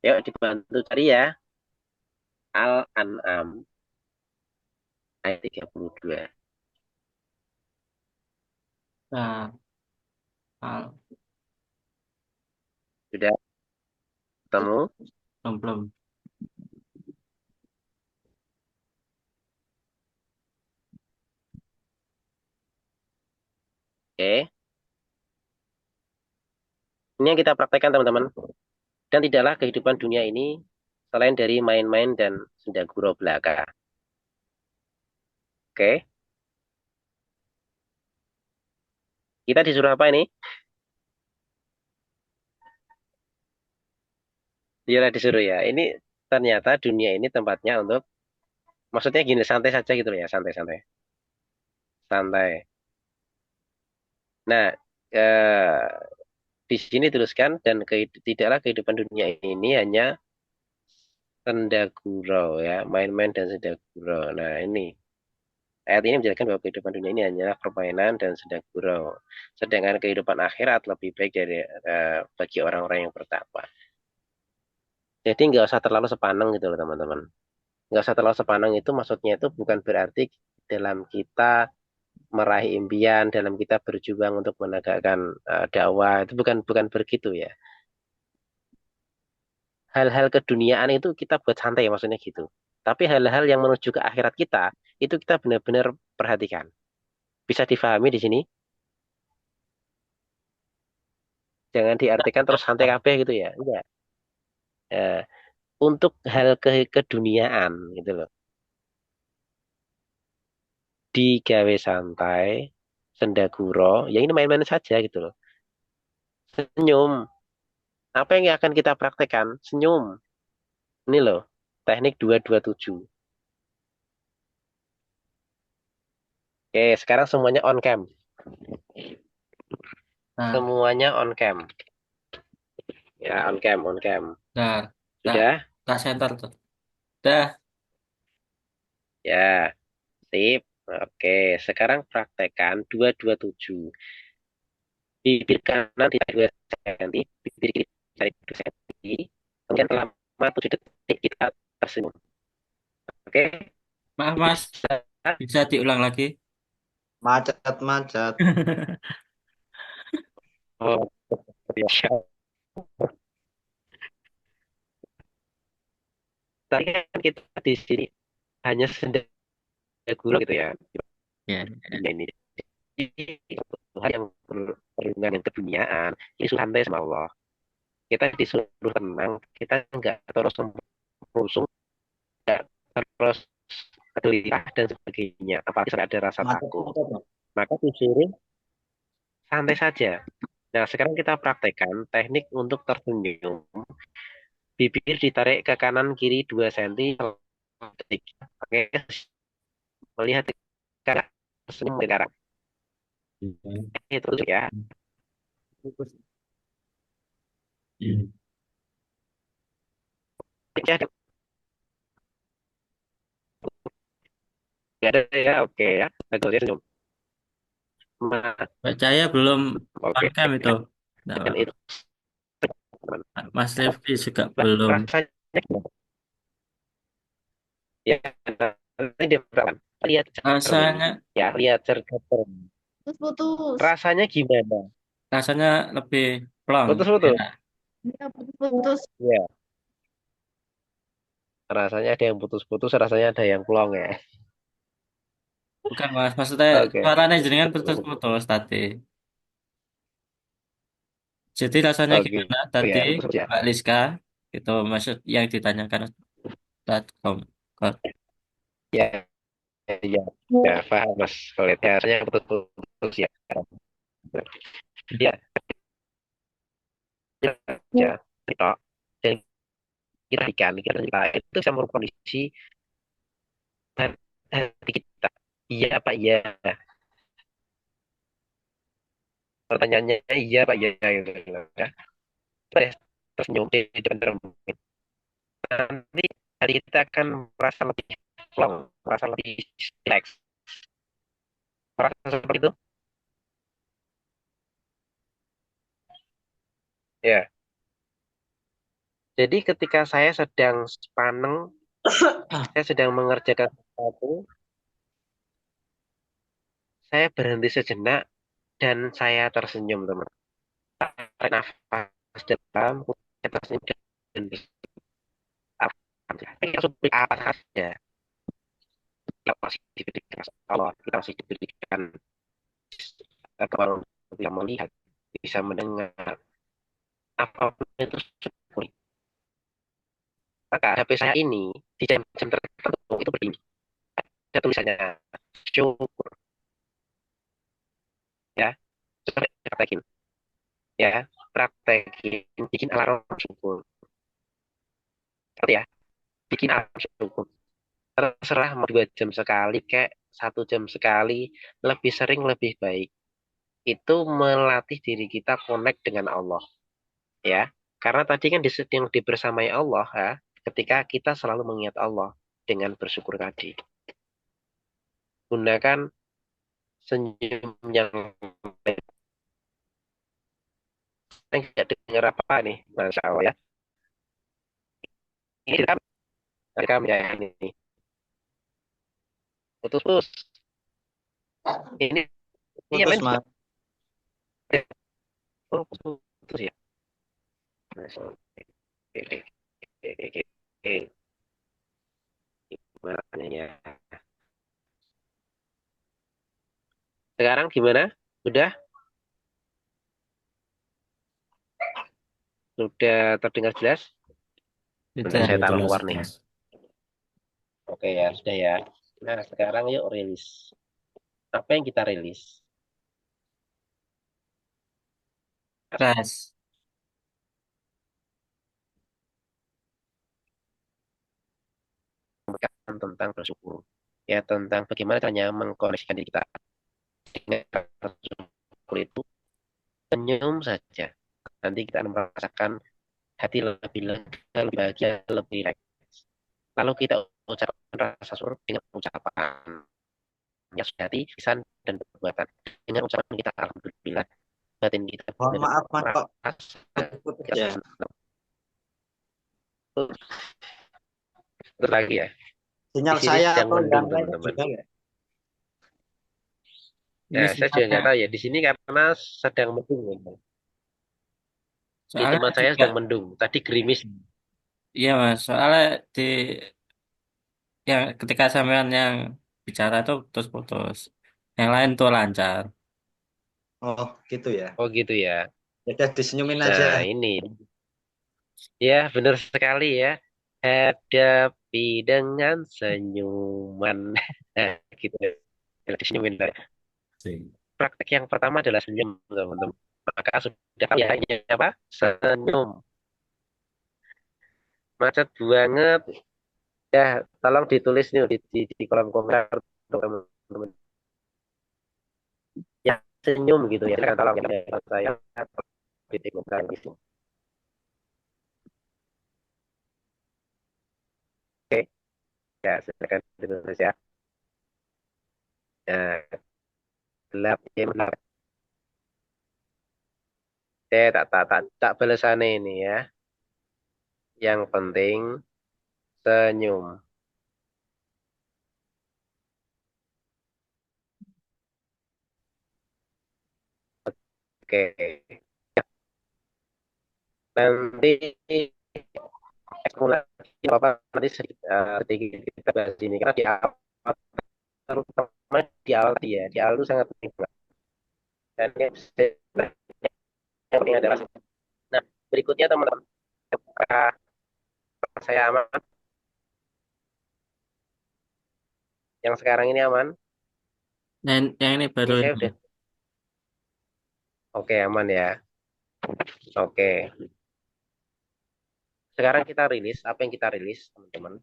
Yuk dibantu cari ya. Al-An'am ayat 32. Nah, ah, Sudah ketemu? belum. Oke. Ini yang kita praktekkan teman-teman. Dan tidaklah kehidupan dunia ini selain dari main-main dan senda gurau belaka. Oke. Kita disuruh apa ini? Dia disuruh ya. Ini ternyata dunia ini tempatnya untuk, maksudnya gini, santai saja gitu loh ya, santai-santai. Santai. Nah, di sini teruskan dan tidaklah kehidupan dunia ini hanya senda gurau ya, main-main dan senda gurau. Nah, ini ayat ini menjelaskan bahwa kehidupan dunia ini hanyalah permainan dan senda gurau. Sedangkan kehidupan akhirat lebih baik dari bagi orang-orang yang bertakwa. Jadi nggak usah terlalu sepaneng gitu loh teman-teman. Nggak usah terlalu sepaneng itu maksudnya itu bukan berarti dalam kita meraih impian, dalam kita berjuang untuk menegakkan dakwah itu bukan bukan begitu ya. Hal-hal keduniaan itu kita buat santai maksudnya gitu. Tapi hal-hal yang menuju ke akhirat kita itu kita benar-benar perhatikan. Bisa difahami di sini? Jangan diartikan terus santai kabeh gitu ya. Enggak. Eh, untuk hal keduniaan gitu loh. Digawe santai, sendaguro, ya ini main-main saja gitu loh. Senyum. Apa yang akan kita praktekkan? Senyum. Ini loh, teknik 227. Oke, sekarang semuanya on cam. Nah, Semuanya on cam. Ya, on cam, on cam. nah, Sudah? tak center tuh. Dah, Ya, sip. Oke, sekarang praktekkan 227. Bibir kanan di 2 cm, bibir kiri tarik 2 cm. Kemudian selama 7 detik kita tersenyum. Oke, maaf Mas, bisa. bisa diulang lagi? Macet. Oh, ya. Tadi kan kita di sini hanya sedang guru gitu ya. Ya. Dunia ini. Jadi, Tuhan yang berhubungan dengan keduniaan, ini santai sama Allah. Kita disuruh tenang, kita nggak terus merusung, nggak terus gelisah dan sebagainya. Apalagi sampai ada rasa takut. Macet, Mas. Maka disuruh santai saja. Nah, sekarang kita praktekkan teknik untuk tersenyum. Bibir ditarik ke kanan kiri 2 cm. Oke, melihat ke arah tersenyum ke arah. Itu ya. Ya, nggak ada ya, oke ya. Agak senyum. Nah, Mbak Cahaya belum oke. on cam itu. Nggak, Dan Pak. itu Mas Rifki juga belum. rasanya gimana? Ya, nanti dia berapa? Lihat cermin. Rasanya Ya, lihat cermin. Putus-putus. Rasanya gimana? rasanya lebih plong. Putus-putus. Enak. Ya, putus-putus. Ya, rasanya ada yang putus-putus, rasanya ada yang plong ya. Bukan Mas, maksudnya Oke. suaranya jenengan putus-putus tadi. Jadi rasanya Oke. gimana tadi Ya, putus ya. Mbak Liska? Itu maksud yang ditanyakan Ustadz Ya, ya, ya, paham Mas. Kalau lihat rasanya putus-putus ya. Ya, ya, ya. Tok. Dan kita itu bisa merubah kondisi hati kita. Iya apa iya? Pertanyaannya iya apa iya gitu ya. Terus tersenyum di depan cermin. Nanti hari kita akan merasa lebih plong, merasa lebih relax. Merasa seperti itu? Ya. Jadi ketika saya sedang sepaneng, saya sedang mengerjakan sesuatu, saya berhenti sejenak dan saya tersenyum, teman. Tarik nafas dalam, saya tersenyum dan langsung apa saja. Kita masih diberikan Allah, kita masih diberikan kemampuan untuk melihat, bisa mendengar, apapun itu syukuri. Maka HP saya ini di jam-jam tertentu itu berbunyi. Ada tulisannya syukur ya. Coba praktekin ya, praktekin bikin alarm syukur. Seperti ya, bikin alarm syukur. Terserah mau 2 jam sekali, kayak 1 jam sekali, lebih sering lebih baik. Itu melatih diri kita connect dengan Allah ya. Karena tadi kan yang dibersamai Allah ya, ketika kita selalu mengingat Allah dengan bersyukur tadi. Gunakan senyum yang tidak dengar apa nih, Masya Allah ya. Ini rekam ya ini. Putus-putus. Ini iya Putus, men. Mas. Oh, putus ya. Masya Allah. Oke, oke, oke, oke. Gimana ya? Sekarang gimana? Sudah? Sudah terdengar jelas? Bentar, Sudah. saya taruh Jelas, luar nih. Mas. Oke ya, sudah ya. Nah, sekarang yuk rilis. Apa yang kita rilis? Keras. Tentang bersyukur. Ya, tentang bagaimana caranya mengkoneksikan diri kita dengan bersyukur itu senyum saja. Nanti kita akan merasakan hati lebih lega, lebih bahagia, lebih rileks. Lalu kita ucapkan rasa syukur dengan ucapan yang sudah hati, lisan, dan perbuatan. Dengan ucapan kita alhamdulillah, batin kita Mohon maaf, Mas, kok merasa putus kita ya. senang. Terus lagi ya. Sinyal Di sini saya sedang atau mendung, yang lain teman-teman. juga ya? Ini Nah, saya juga sinyalnya, nggak tahu ya. Di sini karena sedang mendung, memang. Di soalnya tempat saya juga, sedang mendung. Tadi gerimis. iya Mas, soalnya di yang ketika sampean yang bicara tuh putus-putus. Yang lain tuh lancar. Oh, gitu ya. Oh gitu ya. Ya, disenyumin aja. Nah ini ya benar sekali ya. Hadapi dengan senyuman. Nah, gitu. Disenyumin. Sing. Praktek yang pertama adalah senyum, teman-teman. Maka sudah kali ya, ini apa? Senyum. Macet banget. Ya, tolong ditulis nih di kolom komentar untuk teman-teman yang senyum gitu ya. Silakan tolong ya saya di komentar gitu. Oke, ya silakan ditulis ya. Nah, gelap ya gelap. Tak balasannya ini ya. Yang penting senyum. Oke. Nanti eksploitasi apa nanti sedikit kita bahas ini karena di awal terutama di awal ya di awal itu sangat penting banget. Dan yang penting adalah nah berikutnya teman-teman apakah saya aman yang sekarang ini aman Dan yang ini baru ini saya ini. udah oke aman ya oke sekarang kita rilis apa yang kita rilis teman-teman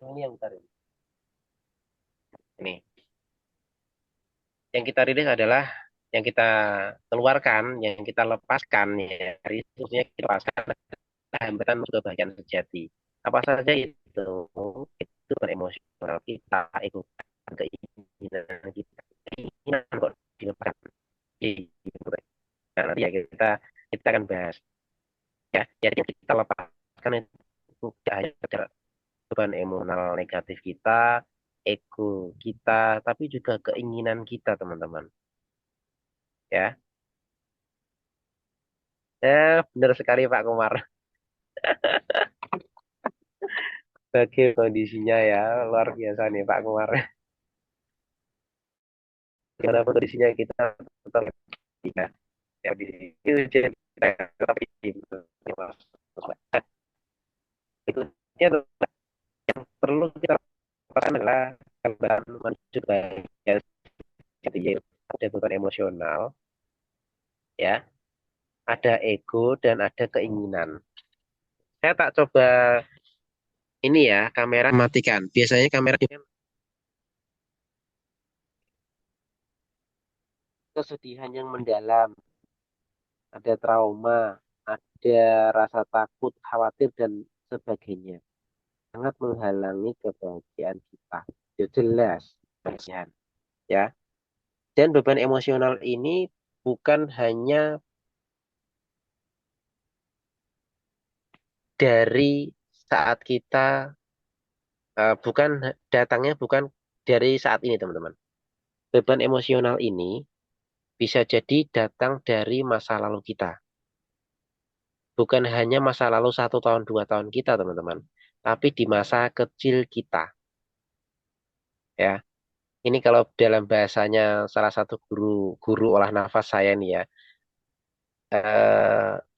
ini yang kita rilis ini yang kita rilis adalah yang kita keluarkan yang kita lepaskan ya rilisnya kita lepaskan hambatan menuju kebahagiaan sejati. Apa saja itu emosional kita, itu keinginan kita, keinginan kok dilepaskan. Gitu. Nah, nanti ya kita akan bahas ya. Jadi yang kita lepaskan itu tidak hanya sekedar beban emosional negatif kita, ego kita, tapi juga keinginan kita, teman-teman. Ya, benar sekali Pak Komar. Bagi kondisinya ya, luar biasa nih Pak Komar. Gimana kondisinya kita tetap ya, ya di itu kita tetap di itu ya yang perlu kita lakukan adalah gambaran menuju bahagia gitu ya ada beban emosional ya ada ego dan ada keinginan saya tak coba ini ya kamera matikan biasanya kamera ini kan kesedihan yang mendalam ada trauma ada rasa takut khawatir dan sebagainya sangat menghalangi kebahagiaan kita. Ya jelas, kasihan. Ya. Dan beban emosional ini bukan hanya dari saat kita, bukan datangnya bukan dari saat ini, teman-teman. Beban emosional ini bisa jadi datang dari masa lalu kita. Bukan hanya masa lalu 1 tahun, 2 tahun kita, teman-teman. Tapi di masa kecil kita. Ya. Ini kalau dalam bahasanya salah satu guru guru olah nafas saya nih ya,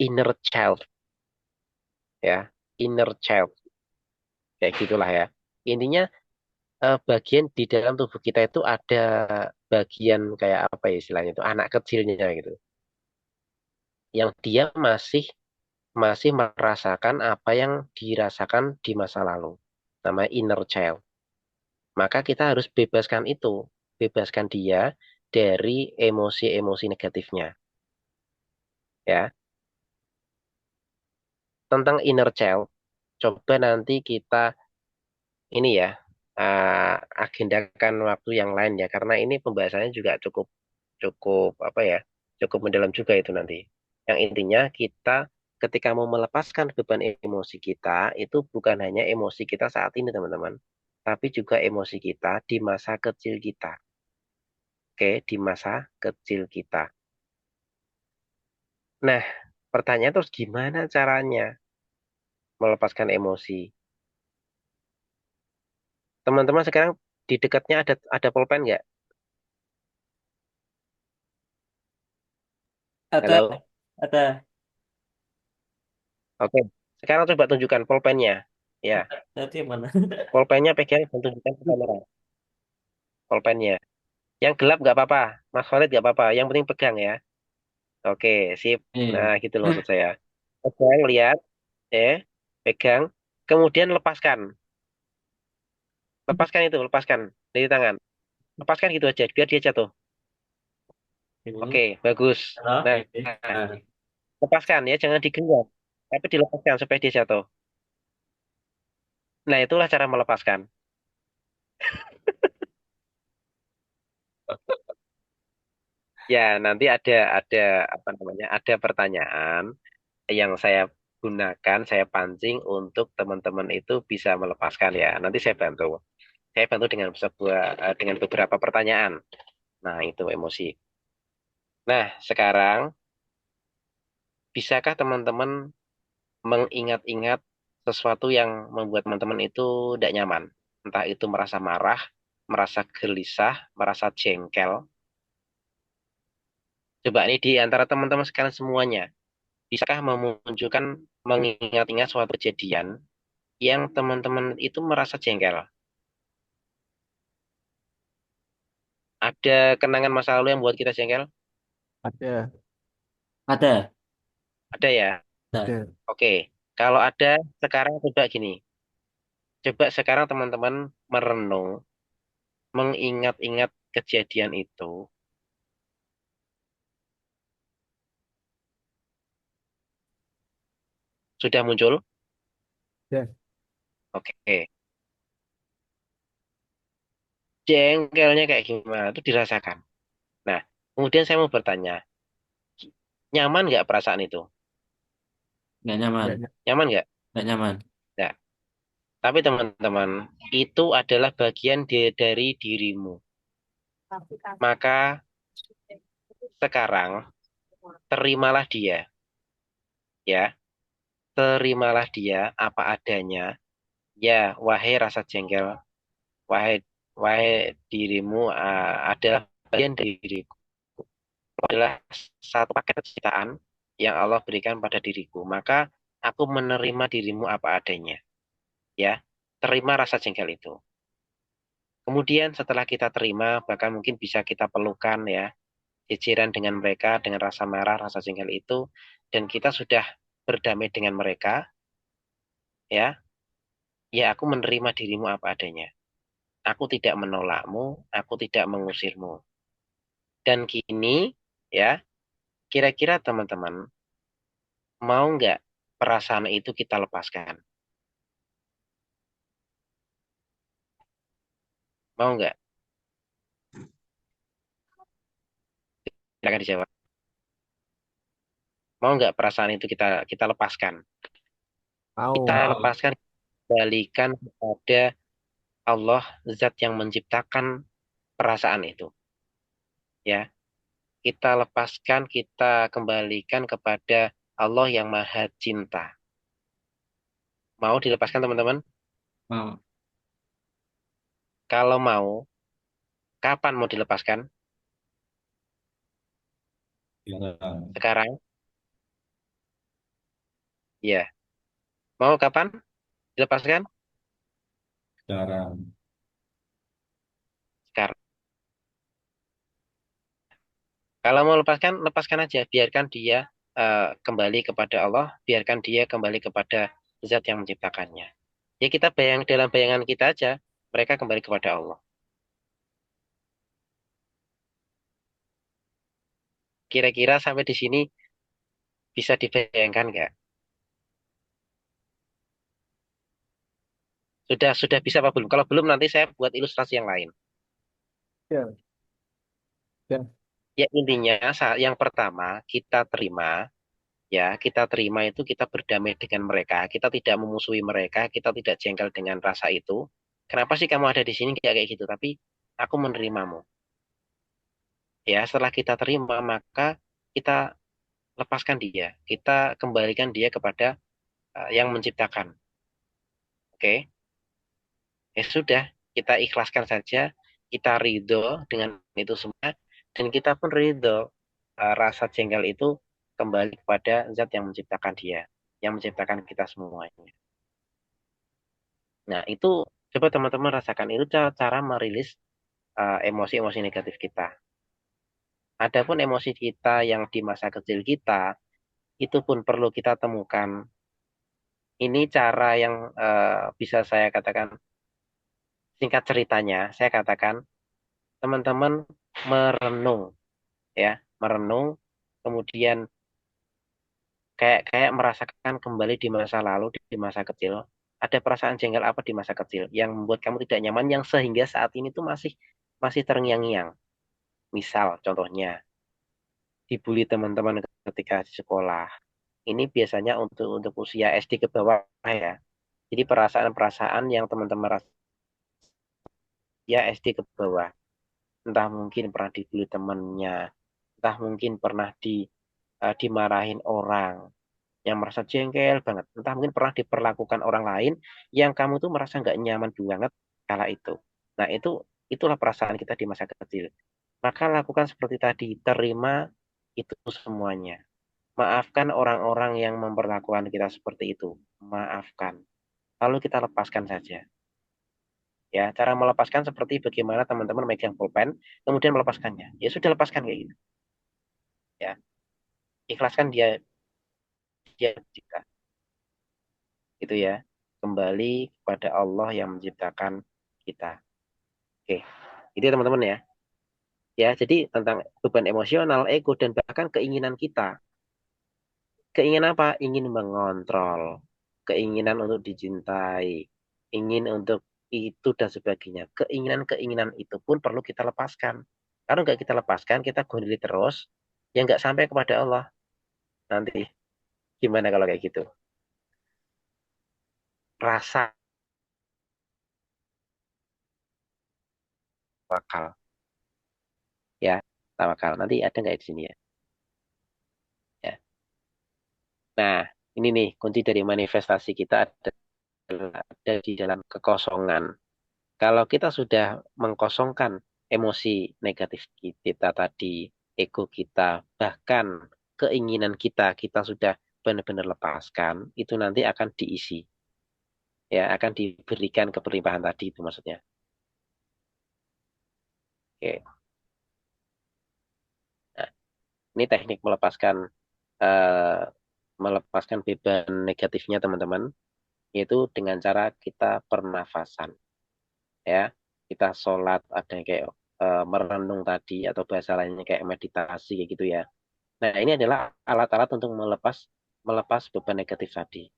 inner child ya, inner child kayak gitulah ya. Intinya bagian di dalam tubuh kita itu ada bagian kayak apa ya istilahnya itu anak kecilnya gitu, yang dia masih masih merasakan apa yang dirasakan di masa lalu, namanya inner child. Maka kita harus bebaskan itu, bebaskan dia dari emosi-emosi negatifnya ya. Tentang inner child, coba nanti kita ini ya eh, agendakan waktu yang lain ya karena ini pembahasannya juga cukup cukup apa ya cukup mendalam juga itu nanti. Yang intinya kita ketika mau melepaskan beban emosi kita itu bukan hanya emosi kita saat ini teman-teman, tapi juga emosi kita di masa kecil kita. Oke, di masa kecil kita. Nah, pertanyaan terus gimana caranya melepaskan emosi? Teman-teman sekarang Di dekatnya ada pulpen nggak? Ada, Halo? ada. Oke. Sekarang coba tunjukkan pulpennya. Ya, Tadi yang mana? pulpennya pegang dan tunjukkan ke kamera. Pulpennya. Yang gelap nggak apa-apa. Mas Khalid nggak apa-apa. Yang penting pegang ya. Oke, sip. Nah, Iya. gitu loh maksud saya. Pegang, lihat. Pegang. Kemudian lepaskan. Lepaskan itu, lepaskan dari tangan. Lepaskan gitu aja, biar dia jatuh. Ini. Oke, bagus. Halo? Nah, Ini. nah, lepaskan ya, jangan digenggam. Tapi dilepaskan supaya dia jatuh. Nah, itulah cara melepaskan. Ya, nanti ada apa namanya? Ada pertanyaan yang saya gunakan, saya pancing untuk teman-teman itu bisa melepaskan ya. Nanti saya bantu. Saya bantu dengan beberapa pertanyaan. Nah, itu emosi. Nah, sekarang bisakah teman-teman mengingat-ingat sesuatu yang membuat teman-teman itu tidak nyaman? Entah itu merasa marah, merasa gelisah, merasa jengkel. Coba ini di antara teman-teman sekalian semuanya, bisakah memunculkan mengingat-ingat suatu kejadian yang teman-teman itu merasa jengkel? Ada kenangan masa lalu yang buat kita jengkel? Ada. Ada. Ada ya? Ada. Ada. Oke. Kalau ada, sekarang coba gini. Coba sekarang teman-teman merenung, mengingat-ingat kejadian itu. Sudah muncul? Ya. Oke. Jengkelnya kayak gimana? Itu dirasakan. Nah, kemudian saya mau bertanya, nyaman nggak perasaan itu? Nggak nyaman. Nggak nyampe. Nyaman nggak? Nggak nyaman. Nah, tapi teman-teman, itu adalah bagian dari dirimu. Maka sekarang terimalah dia, ya. Terimalah dia apa adanya. Ya, wahai rasa jengkel, wahai wahai dirimu adalah bagian dari diriku. Adalah satu paket ciptaan yang Allah berikan pada diriku. Maka aku menerima dirimu apa adanya. Ya, terima rasa jengkel itu. Kemudian setelah kita terima, bahkan mungkin bisa kita pelukan ya, ciciran dengan mereka, dengan rasa marah, rasa jengkel itu, dan kita sudah berdamai dengan mereka, ya, ya aku menerima dirimu apa adanya. Aku tidak menolakmu, aku tidak mengusirmu. Dan kini, ya, kira-kira teman-teman, mau nggak perasaan itu kita lepaskan? Mau nggak? Silakan dijawab. Mau nggak perasaan itu kita kita lepaskan? Kita Mau. lepaskan, balikan kepada Allah, zat yang menciptakan perasaan itu. Ya, kita lepaskan, kita kembalikan kepada Allah yang Maha Cinta. Mau dilepaskan teman-teman? Mau. Kalau mau, kapan mau dilepaskan? Sekarang. Sekarang? Ya. Mau kapan dilepaskan? Sekarang. Sekarang. Kalau mau lepaskan, lepaskan aja. Biarkan dia kembali kepada Allah. Biarkan dia kembali kepada zat yang menciptakannya. Ya kita dalam bayangan kita aja, mereka kembali kepada Allah. Kira-kira sampai di sini bisa dibayangkan nggak? Sudah bisa apa belum? Kalau belum nanti saya buat ilustrasi yang lain. Ya. Ya. Ya intinya yang pertama kita terima, ya kita terima itu kita berdamai dengan mereka, kita tidak memusuhi mereka, kita tidak jengkel dengan rasa itu. Kenapa sih kamu ada di sini kayak gitu? Tapi aku menerimamu. Ya setelah kita terima maka kita lepaskan dia, kita kembalikan dia kepada yang menciptakan. Oke, ya sudah. Kita ikhlaskan saja, kita ridho dengan itu semua, dan kita pun ridho rasa jengkel itu kembali kepada zat yang menciptakan dia, yang menciptakan kita semuanya. Nah, itu coba teman-teman rasakan, itu cara merilis emosi-emosi negatif kita. Adapun emosi kita yang di masa kecil kita, itu pun perlu kita temukan. Ini cara yang bisa saya katakan, singkat ceritanya, saya katakan, teman-teman merenung, ya, merenung, kemudian kayak merasakan kembali di masa lalu, di masa kecil. Ada perasaan jengkel apa di masa kecil yang membuat kamu tidak nyaman, yang sehingga saat ini tuh masih terngiang-ngiang. Misal, contohnya, dibully teman-teman ketika di sekolah. Ini biasanya untuk usia SD ke bawah ya. Jadi perasaan-perasaan yang teman-teman rasa ya SD ke bawah. Entah mungkin pernah dibully temannya, entah mungkin pernah dimarahin orang yang merasa jengkel banget, entah mungkin pernah diperlakukan orang lain yang kamu tuh merasa nggak nyaman banget kala itu. Nah, itulah perasaan kita di masa kecil. Maka lakukan seperti tadi, terima itu semuanya. Maafkan orang-orang yang memperlakukan kita seperti itu. Maafkan. Lalu kita lepaskan saja. Ya, cara melepaskan seperti bagaimana teman-teman megang pulpen, kemudian melepaskannya. Ya sudah, lepaskan kayak gitu. Ya, ikhlaskan dia mencipta. Itu ya. Kembali kepada Allah yang menciptakan kita. Oke. Itu ya teman-teman ya. Ya, jadi tentang beban emosional, ego, dan bahkan keinginan kita. Keinginan apa? Ingin mengontrol. Keinginan untuk dicintai. Ingin untuk itu dan sebagainya. Keinginan-keinginan itu pun perlu kita lepaskan. Kalau nggak kita lepaskan, kita gondoli terus, ya nggak sampai kepada Allah. Nanti gimana kalau kayak gitu? Rasa wakal. Ya, tawakal. Nanti ada nggak di sini ya? Ya. Nah, ini nih kunci dari manifestasi kita ada di dalam kekosongan. Kalau kita sudah mengkosongkan emosi negatif kita tadi, ego kita, bahkan keinginan kita sudah benar-benar lepaskan, itu nanti akan diisi. Ya, akan diberikan keberlimpahan tadi itu maksudnya. Oke. Nah, ini teknik eh, melepaskan beban negatifnya teman-teman, yaitu dengan cara kita pernafasan. Ya, kita sholat ada yang kayak merenung tadi atau bahasa lainnya kayak meditasi kayak gitu ya. Nah, ini adalah alat-alat untuk melepas beban negatif tadi.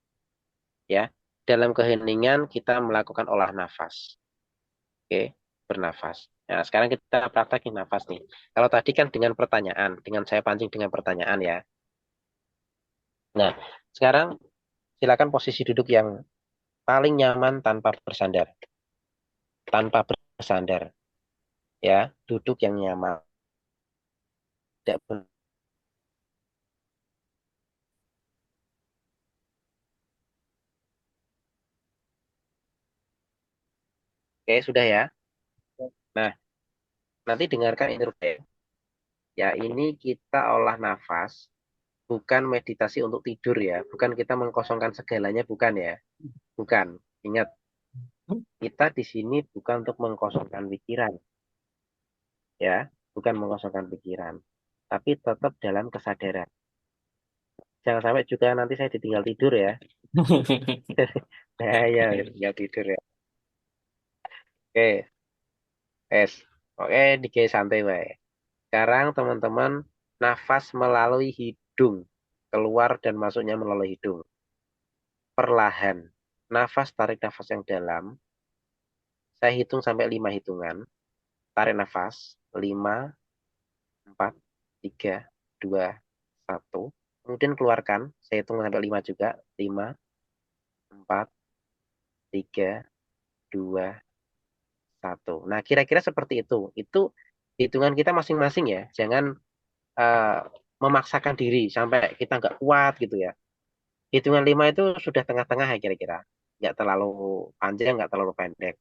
Ya, dalam keheningan kita melakukan olah nafas. Oke, bernafas. Nah, sekarang kita praktekin nafas nih. Kalau tadi kan dengan pertanyaan, dengan saya pancing dengan pertanyaan ya. Nah, sekarang silakan posisi duduk yang paling nyaman tanpa bersandar. Tanpa bersandar. Ya, duduk yang nyaman. Tidak Oke, sudah ya. Nah, nanti dengarkan interview. Ya, ini kita olah nafas, bukan meditasi untuk tidur ya. Bukan kita mengkosongkan segalanya, bukan ya. Bukan. Ingat, kita di sini bukan untuk mengkosongkan pikiran. Ya, bukan mengkosongkan pikiran. Tapi tetap dalam kesadaran. Jangan sampai juga nanti saya ditinggal tidur ya. Nah, ya, tinggal tidur ya. Oke, es. Oke, dikei santai, wae. Sekarang teman-teman nafas melalui hidung. Keluar dan masuknya melalui hidung. Perlahan. Nafas, tarik nafas yang dalam. Saya hitung sampai 5 hitungan. Tarik nafas. 5, 4, 3, 2, 1. Kemudian keluarkan. Saya hitung sampai 5 juga. 5, 4, 3, 2, 1. Nah, kira-kira seperti itu. Itu hitungan kita masing-masing ya. Jangan eh, memaksakan diri sampai kita nggak kuat gitu ya. Hitungan 5 itu sudah tengah-tengah ya kira-kira. Nggak terlalu panjang, nggak terlalu pendek.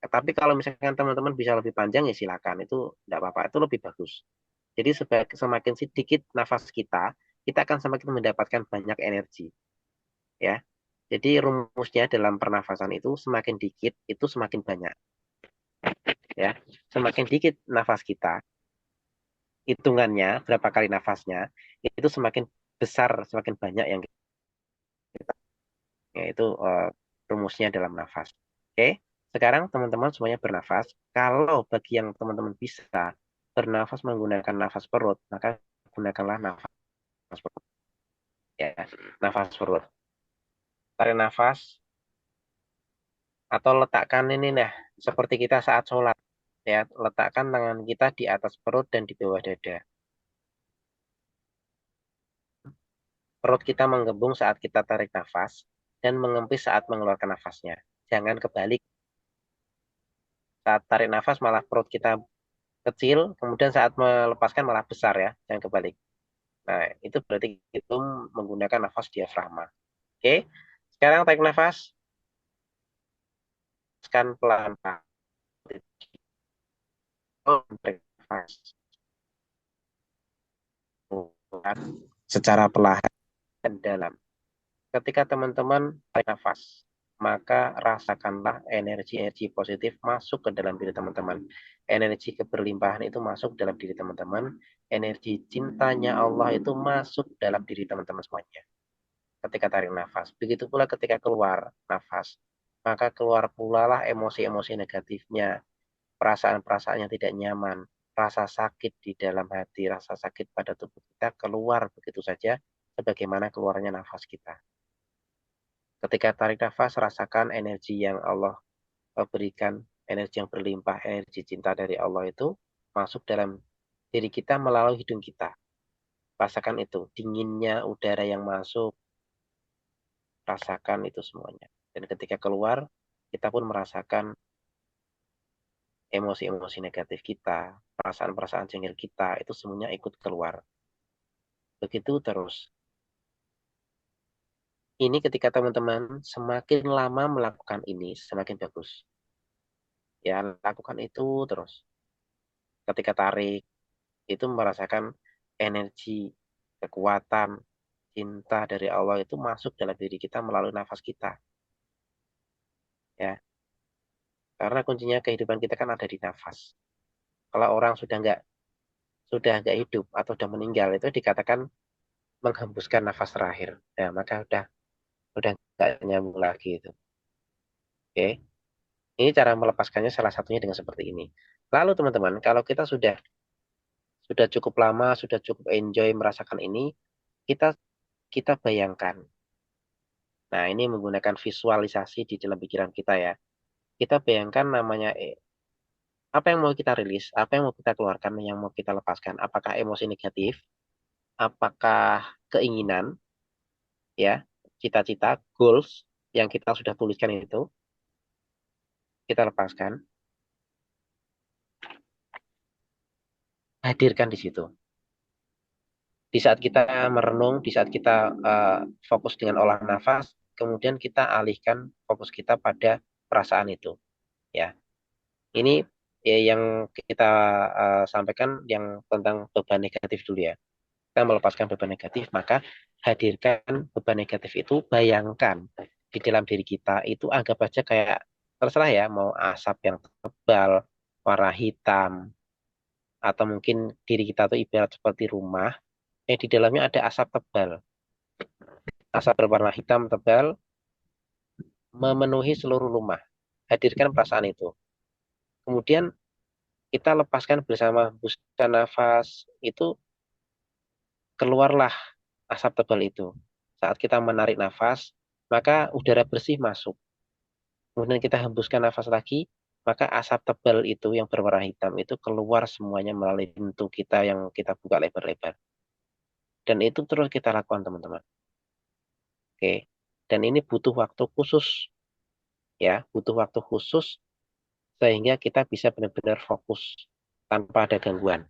Tapi kalau misalkan teman-teman bisa lebih panjang ya silakan, itu tidak apa-apa, itu lebih bagus. Jadi semakin sedikit nafas kita akan semakin mendapatkan banyak energi, ya. Jadi rumusnya dalam pernafasan itu semakin dikit itu semakin banyak, ya. Semakin dikit nafas kita, hitungannya berapa kali nafasnya, itu semakin besar, semakin banyak yang kita, yaitu rumusnya dalam nafas. Oke, sekarang teman-teman semuanya bernafas. Kalau bagi yang teman-teman bisa bernafas menggunakan nafas perut, maka gunakanlah nafas perut. Ya, nafas perut. Tarik nafas atau letakkan ini nah, seperti kita saat sholat. Ya, letakkan tangan kita di atas perut dan di bawah dada. Perut kita menggembung saat kita tarik nafas dan mengempis saat mengeluarkan nafasnya. Jangan kebalik. Saat tarik nafas malah perut kita kecil, kemudian saat melepaskan malah besar ya. Jangan kebalik. Nah, itu berarti itu menggunakan nafas diafragma. Oke. Sekarang tarik nafas. Lepaskan pelan-pelan. Tarik nafas. Secara perlahan dan dalam. Ketika teman-teman tarik nafas, maka rasakanlah energi-energi positif masuk ke dalam diri teman-teman. Energi keberlimpahan itu masuk dalam diri teman-teman. Energi cintanya Allah itu masuk dalam diri teman-teman semuanya. Ketika tarik nafas. Begitu pula ketika keluar nafas. Maka keluar pula lah emosi-emosi negatifnya. Perasaan-perasaan yang tidak nyaman. Rasa sakit di dalam hati, rasa sakit pada tubuh kita keluar begitu saja. Sebagaimana keluarnya nafas kita. Ketika tarik nafas, rasakan energi yang Allah berikan, energi yang berlimpah, energi cinta dari Allah itu masuk dalam diri kita melalui hidung kita. Rasakan itu, dinginnya udara yang masuk, rasakan itu semuanya. Dan ketika keluar, kita pun merasakan emosi-emosi negatif kita, perasaan-perasaan jengkel kita, itu semuanya ikut keluar. Begitu terus. Ini ketika teman-teman semakin lama melakukan ini, semakin bagus. Ya, lakukan itu terus. Ketika tarik, itu merasakan energi, kekuatan, cinta dari Allah itu masuk dalam diri kita melalui nafas kita. Ya, karena kuncinya kehidupan kita kan ada di nafas. Kalau orang sudah nggak hidup atau sudah meninggal itu dikatakan menghembuskan nafas terakhir. Ya, maka udah nggak nyambung lagi itu. Oke, ini cara melepaskannya salah satunya dengan seperti ini. Lalu teman-teman, kalau kita sudah cukup lama, sudah cukup enjoy merasakan ini, kita kita bayangkan. Nah, ini menggunakan visualisasi di dalam pikiran kita ya. Kita bayangkan namanya apa yang mau kita rilis, apa yang mau kita keluarkan, yang mau kita lepaskan. Apakah emosi negatif, apakah keinginan, ya, cita-cita, goals yang kita sudah tuliskan itu, kita lepaskan. Hadirkan di situ. Di saat kita merenung, di saat kita fokus dengan olah nafas, kemudian kita alihkan fokus kita pada perasaan itu. Ya, ini ya, yang kita sampaikan yang tentang beban negatif dulu ya. Kita melepaskan beban negatif, maka hadirkan beban negatif itu, bayangkan di dalam diri kita itu anggap aja kayak terserah ya, mau asap yang tebal, warna hitam, atau mungkin diri kita tuh ibarat seperti rumah yang di dalamnya ada asap tebal. Asap berwarna hitam tebal memenuhi seluruh rumah. Hadirkan perasaan itu. Kemudian kita lepaskan bersama hembuskan nafas, itu keluarlah asap tebal itu. Saat kita menarik nafas, maka udara bersih masuk. Kemudian kita hembuskan nafas lagi, maka asap tebal itu yang berwarna hitam itu keluar semuanya melalui pintu kita yang kita buka lebar-lebar. Dan itu terus kita lakukan teman-teman. Oke. Dan ini butuh waktu khusus. Ya, butuh waktu khusus sehingga kita bisa benar-benar fokus tanpa ada gangguan.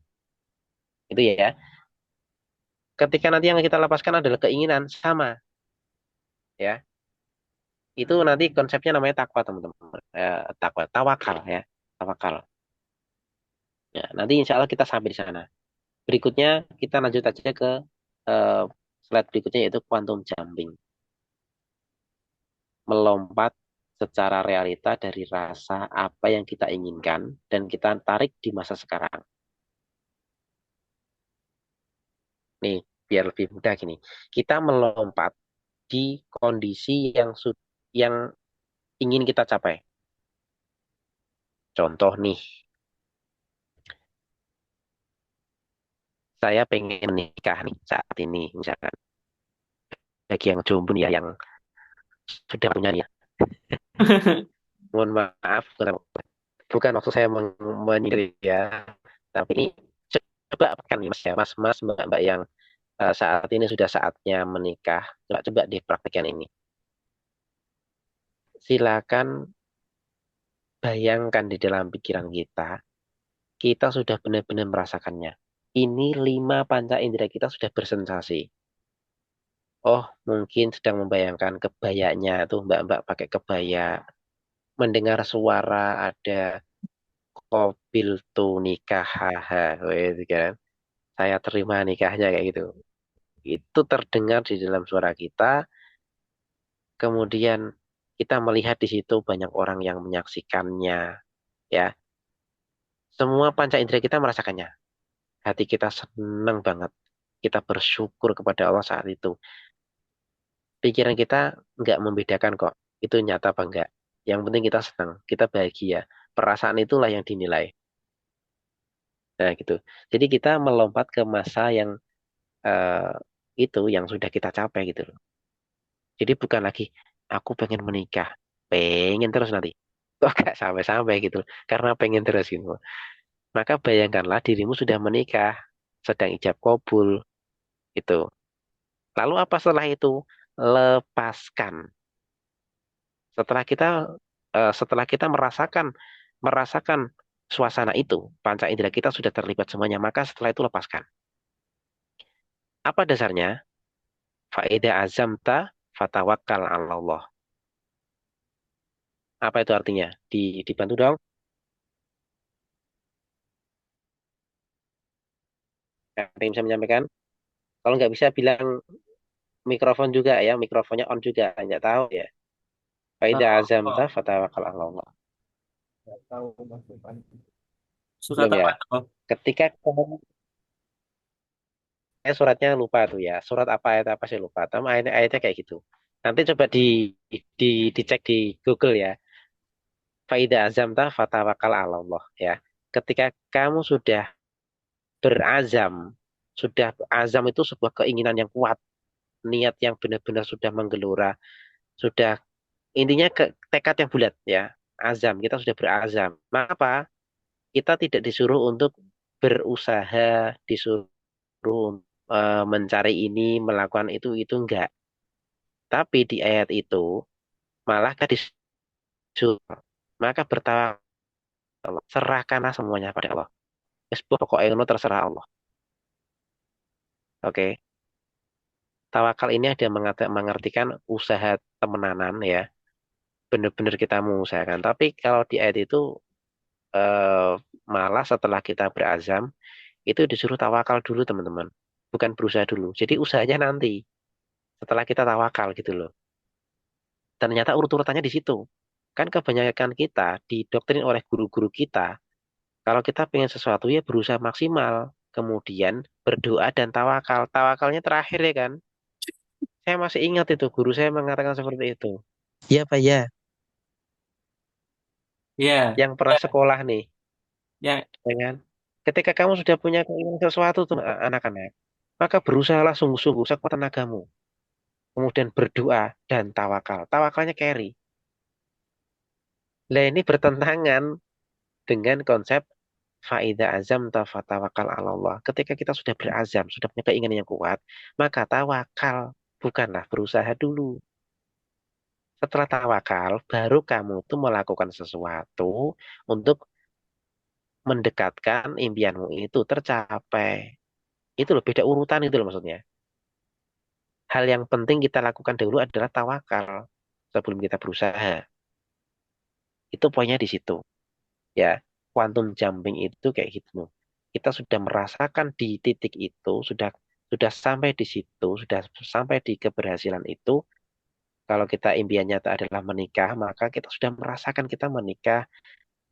Itu ya. Ketika nanti yang kita lepaskan adalah keinginan, sama. Ya. Itu nanti konsepnya namanya takwa, teman-teman. Takwa, tawakal ya, tawakal. Ya, nanti insya Allah kita sampai di sana. Berikutnya kita lanjut aja ke eh, slide berikutnya, yaitu quantum jumping. Melompat secara realita dari rasa apa yang kita inginkan dan kita tarik di masa sekarang. Nih, biar lebih mudah gini. Kita melompat di kondisi yang ingin kita capai. Contoh nih, saya pengen nikah nih saat ini, misalkan. Bagi yang jomblo ya, yang sudah punya nih. Mohon maaf, bukan maksud saya menyindir ya, tapi ini coba kan mas ya, mas, mbak yang saat ini sudah saatnya menikah, coba dipraktikkan ini. Silakan bayangkan di dalam pikiran kita sudah benar-benar merasakannya. Ini 5 panca indera kita sudah bersensasi. Oh, mungkin sedang membayangkan kebayanya tuh mbak-mbak pakai kebaya, mendengar suara ada kobil tuh nikah, haha, gitu kan. Saya terima nikahnya kayak gitu. Itu terdengar di dalam suara kita, kemudian kita melihat di situ banyak orang yang menyaksikannya, ya. Semua panca indera kita merasakannya. Hati kita senang banget. Kita bersyukur kepada Allah saat itu. Pikiran kita nggak membedakan kok. Itu nyata apa enggak. Yang penting kita senang, kita bahagia. Perasaan itulah yang dinilai. Nah, gitu. Jadi kita melompat ke masa yang eh, itu yang sudah kita capai gitu loh. Jadi bukan lagi aku pengen menikah, pengen terus nanti. Kok gak sampai-sampai gitu loh. Karena pengen terus gitu. Maka bayangkanlah dirimu sudah menikah, sedang ijab kabul itu. Lalu apa setelah itu? Lepaskan. Setelah kita merasakan merasakan suasana itu, panca indera kita sudah terlibat semuanya, maka setelah itu lepaskan. Apa dasarnya? Faedah azamta fatawakkal 'ala Allah. Apa itu artinya? Dibantu dong. Ada yang bisa menyampaikan? Kalau nggak bisa bilang mikrofon juga ya, mikrofonnya on juga, nggak tahu ya. Faedah azamta Oh, fatawakkal 'ala Allah. nggak tahu Mas Irfan. surat Belum ya. apa tuh? Ketika kamu suratnya lupa tuh ya. Surat apa ayat apa sih lupa. Tapi ayatnya kayak gitu. Nanti coba di dicek di Google ya. Faida azamta fatawakal 'ala Allah ya. Ketika kamu sudah berazam, sudah azam itu sebuah keinginan yang kuat, niat yang benar-benar sudah menggelora, sudah intinya tekad yang bulat ya. Azam, kita sudah berazam. Maka apa? Kita tidak disuruh untuk berusaha, disuruh mencari ini, melakukan itu enggak. Tapi di ayat itu malah kan disuruh, maka bertawakal, serahkanlah semuanya pada Allah. Wes pokoknya itu terserah Allah. Oke. Tawakal ini ada mengartikan usaha temenanan ya. Benar-benar kita mengusahakan. Tapi kalau di ayat itu eh, malah setelah kita berazam itu disuruh tawakal dulu teman-teman. Bukan berusaha dulu. Jadi usahanya nanti setelah kita tawakal gitu loh. Ternyata urut-urutannya di situ. Kan kebanyakan kita didoktrin oleh guru-guru kita, kalau kita pengen sesuatu ya berusaha maksimal, kemudian berdoa dan tawakal. Tawakalnya terakhir ya kan. Saya masih ingat itu guru saya mengatakan seperti itu. Iya Pak ya, Iya, yang pernah sekolah nih, yang ya kan. Ketika kamu sudah punya keinginan sesuatu tuh anak-anak, maka berusahalah sungguh-sungguh sekuat tenagamu. Kemudian berdoa dan tawakal. Tawakalnya carry. Lah ini bertentangan dengan konsep faida azam tafatawakal 'ala Allah. Ketika kita sudah berazam, sudah punya keinginan yang kuat, maka tawakal, bukanlah berusaha dulu. Setelah tawakal, baru kamu tuh melakukan sesuatu untuk mendekatkan impianmu itu tercapai. Itu loh, beda urutan itu loh maksudnya. Hal yang penting kita lakukan dulu adalah tawakal. sebelum kita berusaha. Itu poinnya di situ. Ya, quantum jumping itu kayak gitu. Kita sudah merasakan di titik itu, sudah sampai di situ, sudah sampai di keberhasilan itu. Kalau kita impiannya adalah menikah, maka kita sudah merasakan kita menikah,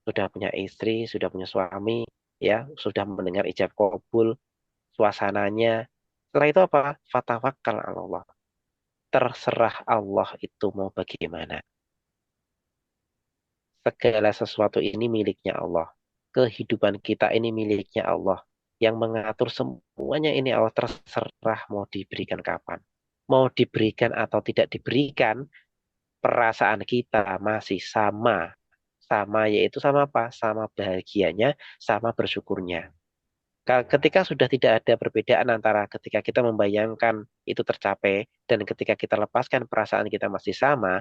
sudah punya istri, sudah punya suami, ya, sudah mendengar ijab kabul, suasananya. Setelah itu apa? Fatawakkal 'ala Allah. Terserah Allah itu mau bagaimana. Segala sesuatu ini miliknya Allah. Kehidupan kita ini miliknya Allah. Yang mengatur semuanya ini Allah, terserah mau diberikan kapan. Mau diberikan atau tidak diberikan, perasaan kita masih sama. Sama yaitu sama apa? Sama bahagianya, sama bersyukurnya. Ketika sudah tidak ada perbedaan antara ketika kita membayangkan itu tercapai dan ketika kita lepaskan perasaan kita masih sama,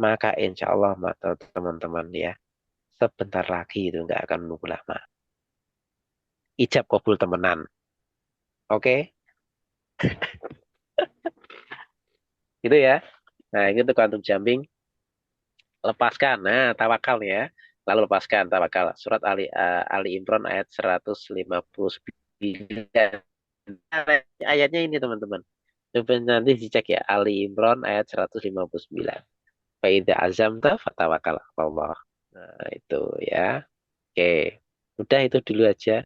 maka insya Allah teman-teman ya, sebentar lagi itu nggak akan menunggu lama. Ijab kabul temenan. Oke, gitu ya. Nah, itu quantum jumping. Lepaskan. Nah, tawakal ya. Lalu lepaskan tawakal. Surat Ali Imran ayat 159. Ayatnya ini teman-teman. Coba nanti dicek ya. Ali Imran ayat 159. Fa'idha azamta fatawakal 'ala Allah. Nah, itu ya. Oke. Udah itu dulu aja.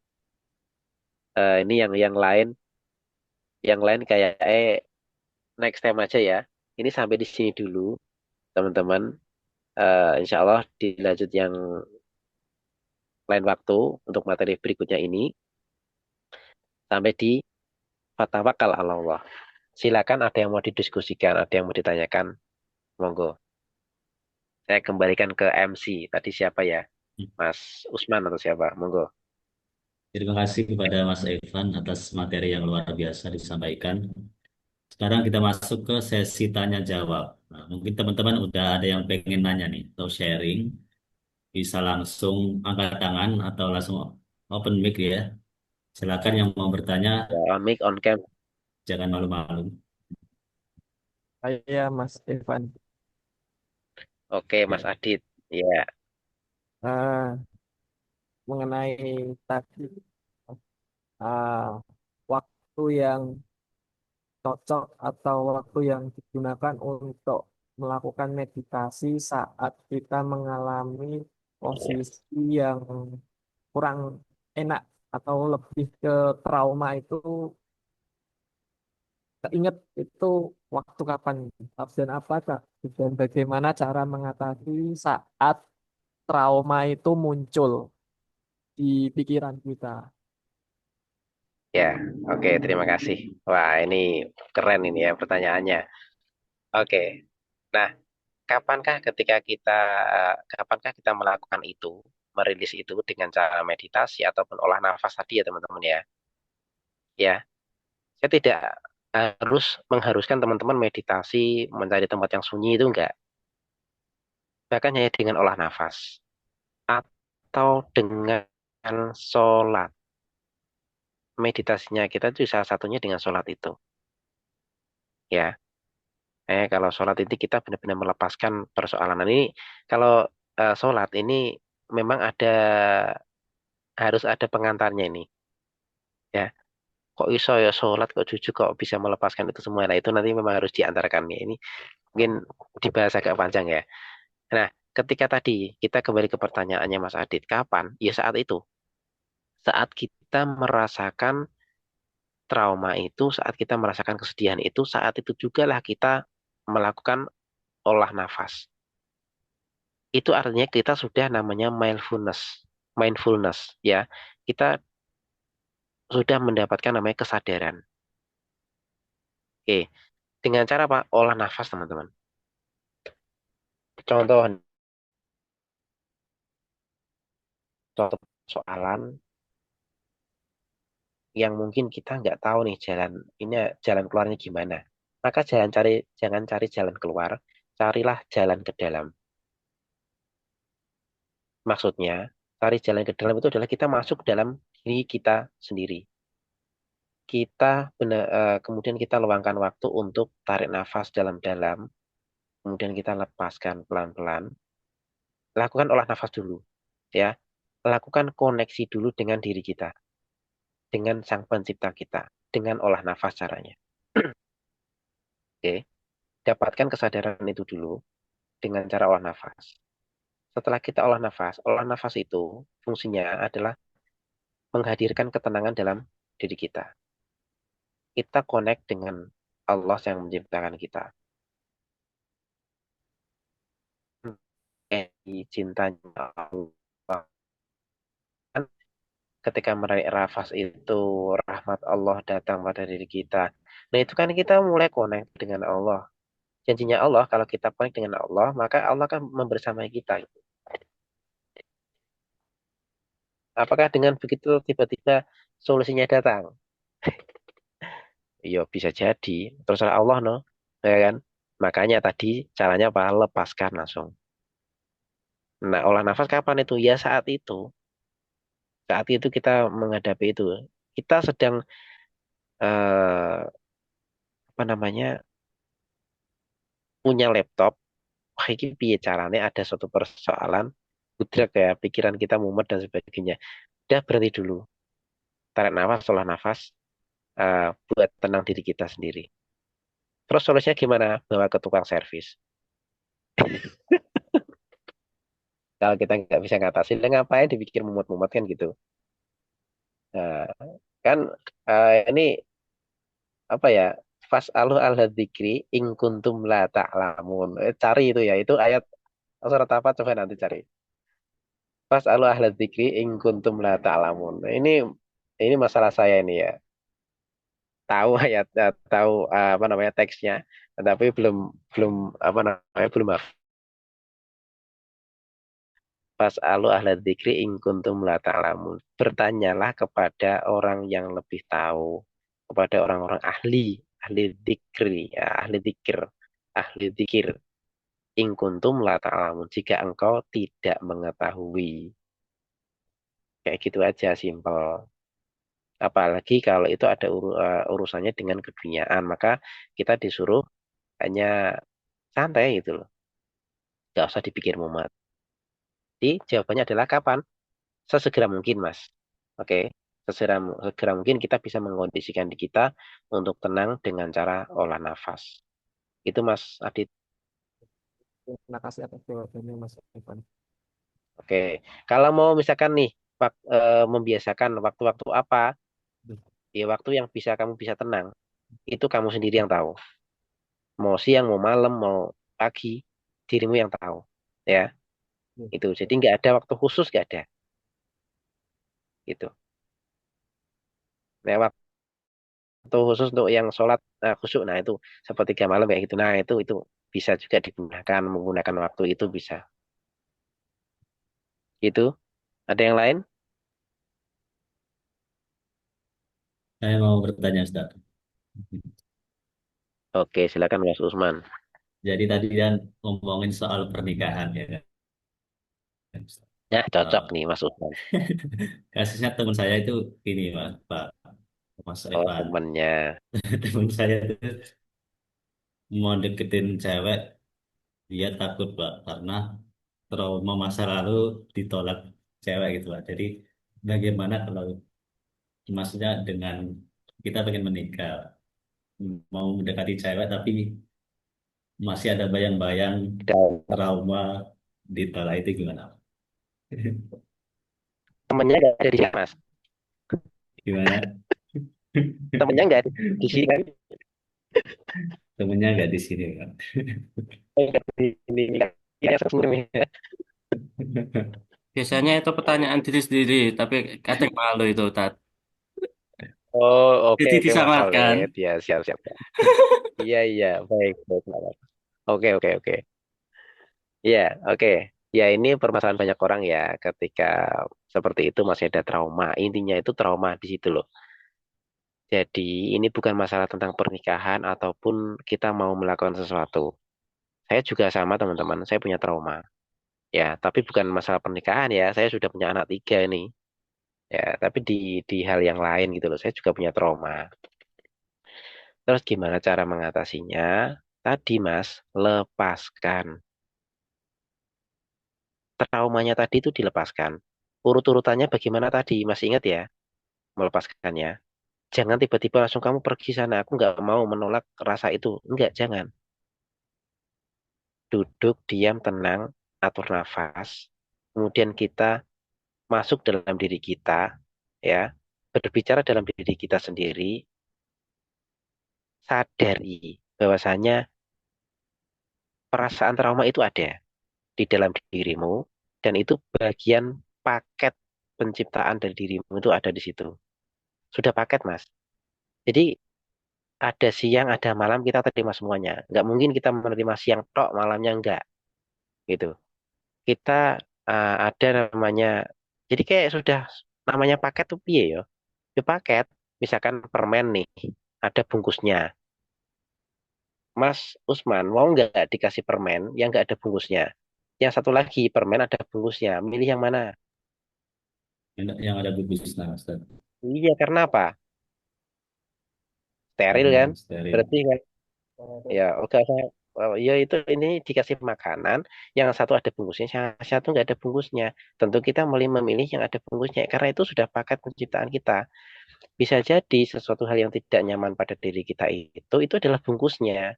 Ini yang lain kayak next time aja ya. Ini sampai di sini dulu, teman-teman. Insya Allah dilanjut yang lain waktu untuk materi berikutnya ini sampai di fatawakal 'ala Allah. Silakan ada yang mau didiskusikan, ada yang mau ditanyakan, monggo. Saya kembalikan ke MC. Tadi siapa ya? Mas Usman atau siapa? Monggo. Terima kasih kepada Mas Evan atas materi yang luar biasa disampaikan. Sekarang kita masuk ke sesi tanya jawab. Nah, mungkin teman-teman udah ada yang pengen nanya nih atau sharing, bisa langsung angkat tangan atau langsung open mic ya. Silakan yang mau bertanya, Ya, on mic, on cam. jangan malu-malu. Saya Mas Evan. Oke, Mas Ya. Adit. Ya, Ah, mengenai tadi ah, waktu yang cocok atau waktu yang digunakan untuk melakukan meditasi saat kita mengalami posisi yang kurang enak atau lebih ke trauma itu keinget itu waktu kapan dan apa Kak? Dan bagaimana cara mengatasi saat trauma itu muncul di pikiran kita. ya. Oke, terima kasih. Wah, ini keren ini ya pertanyaannya. Oke. Nah, kapankah kita melakukan itu, merilis itu dengan cara meditasi ataupun olah nafas tadi ya teman-teman ya. Ya, saya tidak mengharuskan teman-teman meditasi, mencari tempat yang sunyi itu enggak. Bahkan hanya dengan olah nafas atau dengan sholat. Meditasinya kita itu salah satunya dengan sholat itu. Ya, kalau sholat ini kita benar-benar melepaskan persoalan. Nah, ini kalau sholat ini memang harus ada pengantarnya ini. Ya, kok iso ya sholat kok jujur kok bisa melepaskan itu semua. Nah, itu nanti memang harus diantarkan ya. Ini mungkin dibahas agak panjang ya. Nah, ketika tadi kita kembali ke pertanyaannya Mas Adit, kapan? Ya saat itu. Saat kita merasakan trauma itu, saat kita merasakan kesedihan itu, saat itu juga lah kita melakukan olah nafas. Itu artinya kita sudah namanya mindfulness. Mindfulness ya. Kita sudah mendapatkan namanya kesadaran. Oke, dengan cara apa? Olah nafas, teman-teman. Contoh, contoh soalan yang mungkin kita nggak tahu nih jalan keluarnya gimana. Maka jangan cari jalan keluar, carilah jalan ke dalam. Maksudnya, cari jalan ke dalam itu adalah kita masuk dalam diri kita sendiri. Kemudian kita luangkan waktu untuk tarik nafas dalam-dalam, kemudian kita lepaskan pelan-pelan. Lakukan olah nafas dulu, ya. Lakukan koneksi dulu dengan diri kita, dengan Sang Pencipta kita, dengan olah nafas caranya. Oke, dapatkan kesadaran itu dulu dengan cara olah nafas. Setelah kita olah nafas itu fungsinya adalah menghadirkan ketenangan dalam diri kita. Kita connect dengan Allah yang menciptakan kita. Cintanya Allah. Ketika meraih nafas itu, rahmat Allah datang pada diri kita. Nah, itu kan kita mulai connect dengan Allah. Janjinya Allah, kalau kita connect dengan Allah, maka Allah akan membersamai kita. Apakah dengan begitu tiba-tiba solusinya datang? Ya, bisa jadi. Terserah Allah, no. Ya kan? Makanya tadi caranya apa? Lepaskan langsung. Nah, olah nafas kapan itu? Ya saat itu. Saat itu kita menghadapi itu. Kita sedang apa namanya punya laptop. Wah, ini piye caranya ada suatu persoalan. Budrak ya, pikiran kita mumet dan sebagainya. Udah berhenti dulu. Tarik nafas, olah nafas. Buat tenang diri kita sendiri. Terus solusinya gimana? Bawa ke tukang servis. Kalau kita nggak bisa ngatasin, lah ngapain dipikir mumet-mumet kan gitu. Nah, kan ini apa ya? Fas'alu ala dzikri in kuntum la ta'lamun. Cari itu ya, itu ayat surat apa coba nanti cari. Fas'alu ahla dzikri in kuntum la ta'lamun. Nah, ini masalah saya ini ya. Tahu ayat tahu apa namanya teksnya, tapi belum belum apa namanya belum hafal. Fas'alu ahla dzikri in kuntum la ta'lamun. Bertanyalah kepada orang yang lebih tahu, kepada orang-orang ahli dzikri, ya, ahli dzikir. In kuntum la ta'lamun. Jika engkau tidak mengetahui. Kayak gitu aja, simpel. Apalagi kalau itu ada urusannya dengan keduniaan, maka kita disuruh hanya santai gitu loh. Gak usah dipikir mumat. Jadi jawabannya adalah kapan? Sesegera mungkin, Mas. Oke, segera mungkin kita bisa mengkondisikan di kita untuk tenang dengan cara olah nafas. Itu Mas Adit. Terima kasih atas jawabannya, Mas Evan. Oke, kalau mau misalkan nih membiasakan waktu-waktu apa, ya waktu yang kamu bisa tenang, itu kamu sendiri yang tahu. Mau siang, mau malam, mau pagi, dirimu yang tahu. Ya, itu. Jadi nggak ada waktu khusus, nggak ada. Gitu. Nah, waktu khusus untuk yang sholat khusyuk, nah itu sepertiga malam kayak gitu. Nah, itu bisa juga digunakan, menggunakan waktu itu bisa. Itu. Ada yang lain? Saya mau bertanya, Ustaz. Oke, silakan Mas Usman. Jadi tadi kan ngomongin soal pernikahan ya kan. Ya, cocok Eh, nih Mas Usman. kasusnya teman saya itu ini Mas Oh, Evan. temennya. Teman saya itu mau deketin cewek, dia takut Pak karena trauma masa lalu ditolak cewek gitu Pak. Jadi bagaimana kalau maksudnya dengan kita pengen menikah, mau mendekati cewek tapi masih ada bayang-bayang Dan trauma ditolak itu gimana? temennya nggak ada di sini, Mas. Gimana? Temennya nggak ada di sini kan? Temennya nggak di sini kan? Nggak di sini. Ya, sebenarnya. Biasanya itu pertanyaan diri sendiri, tapi kadang malu itu, Tat. Oh, oke, Jadi oke, Mas disamarkan. Khalid. Ya, siap, siap. Iya, iya, baik, baik, Mas. Oke, oke, oke. Iya, oke. Ya, ini permasalahan banyak orang ya ketika seperti itu masih ada trauma. Intinya itu trauma di situ loh. Jadi ini bukan masalah tentang pernikahan ataupun kita mau melakukan sesuatu. Saya juga sama teman-teman, saya punya trauma. Ya, tapi bukan masalah pernikahan ya. Saya sudah punya anak 3 nih. Ya, tapi di hal yang lain gitu loh. Saya juga punya trauma. Terus gimana cara mengatasinya? Tadi Mas, lepaskan. Traumanya tadi itu dilepaskan. Urut-urutannya bagaimana tadi? Masih ingat ya melepaskannya? Jangan tiba-tiba langsung kamu pergi sana. Aku nggak mau menolak rasa itu. Enggak, jangan. Duduk, diam, tenang, atur nafas. Kemudian kita masuk dalam diri kita, ya, berbicara dalam diri kita sendiri, sadari bahwasanya perasaan trauma itu ada di dalam dirimu, dan itu bagian paket penciptaan dari dirimu itu ada di situ. Sudah paket, Mas. Jadi ada siang, ada malam, kita terima semuanya. Nggak mungkin kita menerima siang tok, malamnya enggak. Gitu. Kita ada namanya, jadi kayak sudah namanya paket tuh piye ya? Di paket, misalkan permen nih, ada bungkusnya. Mas Usman, mau nggak dikasih permen yang nggak ada bungkusnya? Yang satu lagi, permen ada bungkusnya. Milih yang mana? Yang ada gugus nah, Ustaz. Iya, karena apa? Steril Karena kan? steril. Berarti kan, ya oke. Ya itu ini dikasih makanan, yang satu ada bungkusnya, yang satu nggak ada bungkusnya. Tentu kita memilih yang ada bungkusnya, karena itu sudah paket penciptaan kita. Bisa jadi sesuatu hal yang tidak nyaman pada diri kita itu adalah bungkusnya.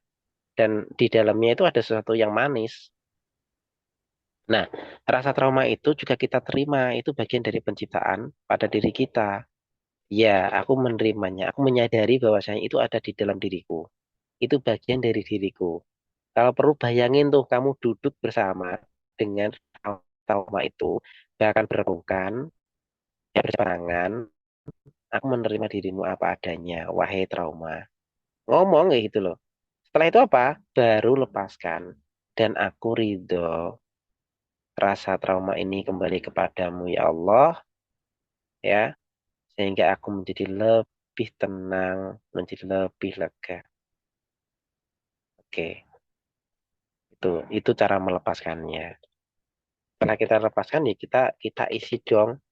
Dan di dalamnya itu ada sesuatu yang manis. Nah, rasa trauma itu juga kita terima, itu bagian dari penciptaan pada diri kita. Ya, aku menerimanya, aku menyadari bahwasanya itu ada di dalam diriku. Itu bagian dari diriku. Kalau perlu bayangin tuh, kamu duduk bersama dengan trauma itu, bahkan berpelukan, ya berperangan, aku menerima dirimu apa adanya, wahai trauma. Ngomong kayak gitu loh. Setelah itu apa? Baru lepaskan. Dan aku ridho rasa trauma ini kembali kepadamu ya Allah, ya, sehingga aku menjadi lebih tenang, menjadi lebih lega. Oke, itu cara melepaskannya. Setelah kita lepaskan ya kita isi dong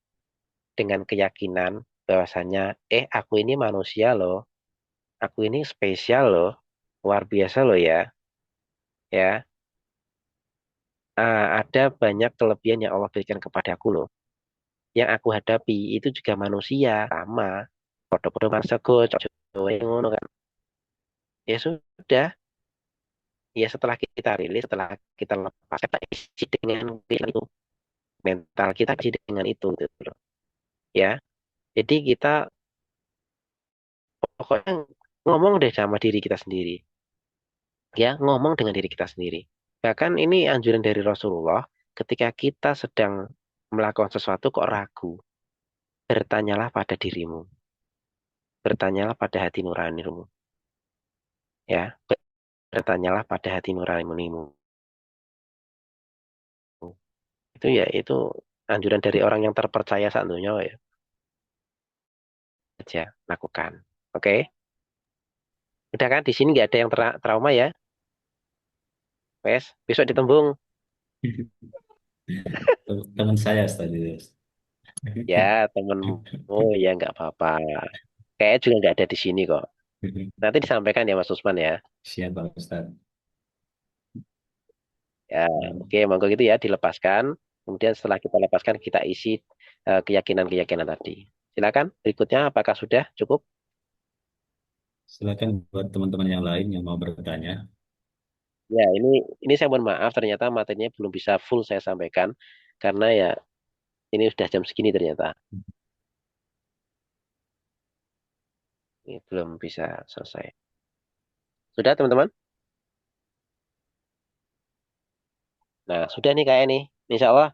dengan keyakinan bahwasanya aku ini manusia loh, aku ini spesial loh, luar biasa loh ya, ya. Ada banyak kelebihan yang Allah berikan kepadaku loh. Yang aku hadapi itu juga manusia sama. Podo-podo marsego, cocok ngono kan. Ya sudah, ya setelah kita rilis, setelah kita lepas, kita isi dengan itu, mental kita isi dengan itu gitu loh. Ya, jadi kita pokoknya ngomong deh sama diri kita sendiri. Ya, ngomong dengan diri kita sendiri. Bahkan ini anjuran dari Rasulullah, ketika kita sedang melakukan sesuatu kok ragu, bertanyalah pada dirimu, bertanyalah pada hati nuranimu, ya, bertanyalah pada hati nuranimu. Itu ya, itu anjuran dari orang yang terpercaya saat dunia ya, aja lakukan. Oke, udah kan di sini nggak ada yang trauma ya, wes, besok ditembung Teman saya tadi. ya temenmu, oh ya nggak apa-apa. Kayaknya juga nggak ada di sini kok. Nanti disampaikan ya Mas Usman ya. Siap Pak Ustaz. Ya, oke, monggo gitu ya, dilepaskan. Kemudian setelah kita lepaskan, kita isi keyakinan-keyakinan tadi. Silakan, berikutnya apakah sudah cukup? Silakan buat teman-teman yang lain yang mau bertanya. Ya, ini saya mohon maaf, ternyata materinya belum bisa full saya sampaikan karena ya ini sudah jam segini ternyata. Ini belum bisa selesai. Sudah teman-teman? Nah, sudah nih kayak ini. Insya Allah,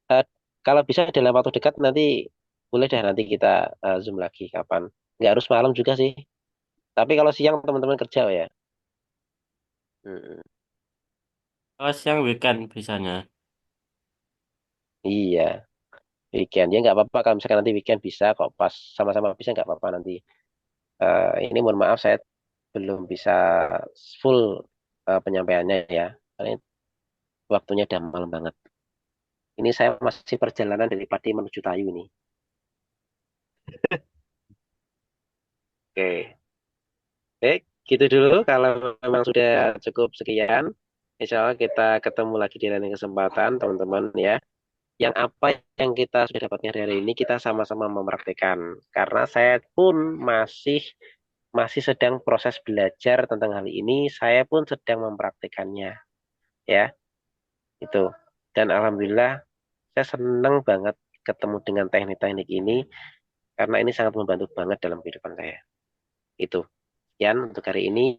eh, kalau bisa dalam waktu dekat nanti boleh deh nanti kita Zoom lagi kapan. Nggak harus malam juga sih. Tapi kalau siang teman-teman kerja ya. Mm-mm. Oh, siang weekend bisanya. Iya, weekend ya nggak apa-apa kalau misalkan nanti weekend bisa kok pas sama-sama bisa nggak apa-apa nanti. Ini mohon maaf saya belum bisa full penyampaiannya ya. Karena waktunya udah malam banget. Ini saya masih perjalanan dari Pati menuju Tayu ini. Oke, baik. Gitu dulu. Kalau memang sudah cukup sekian, insya Allah kita ketemu lagi di lain kesempatan, teman-teman ya. Yang apa yang kita sudah dapatkan hari ini kita sama-sama mempraktikkan. Karena saya pun masih masih sedang proses belajar tentang hal ini, saya pun sedang mempraktikannya, ya. Itu. Dan alhamdulillah saya senang banget ketemu dengan teknik-teknik ini karena ini sangat membantu banget dalam kehidupan saya. Itu. Sekian untuk hari ini.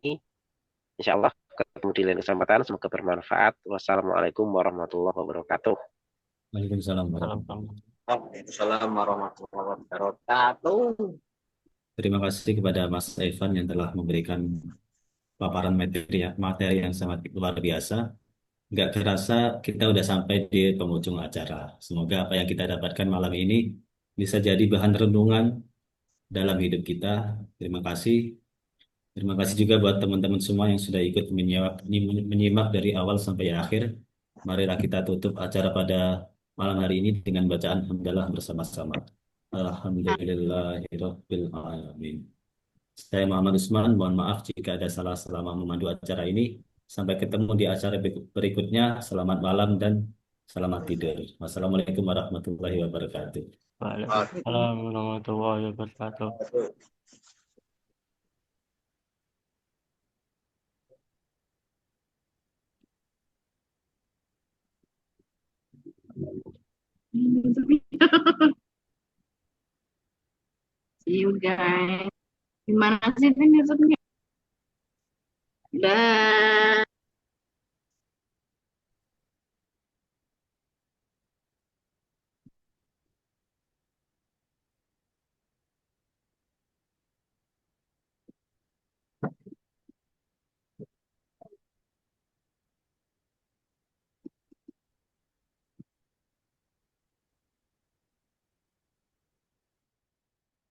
Insya Allah ketemu di lain kesempatan. Semoga bermanfaat. Wassalamualaikum warahmatullahi wabarakatuh. Waalaikumsalam warahmatullahi wabarakatuh. Waalaikumsalam warahmatullahi wabarakatuh. Terima kasih kepada Mas Evan yang telah memberikan paparan materi yang sangat luar biasa. Nggak terasa kita udah sampai di penghujung acara. Semoga apa yang kita dapatkan malam ini bisa jadi bahan renungan dalam hidup kita. Terima kasih. Terima kasih juga buat teman-teman semua yang sudah ikut menyimak dari awal sampai akhir. Marilah kita tutup acara pada malam hari ini dengan bacaan hamdalah bersama-sama. Alhamdulillahirabbil alamin. Saya Muhammad Usman, mohon maaf jika ada salah selama memandu acara ini. Sampai ketemu di acara berikutnya. Selamat malam dan selamat tidur. Wassalamualaikum warahmatullahi wabarakatuh. Waalaikumsalam warahmatullahi wabarakatuh. See you guys. Gimana sih ini tutupnya? Dah.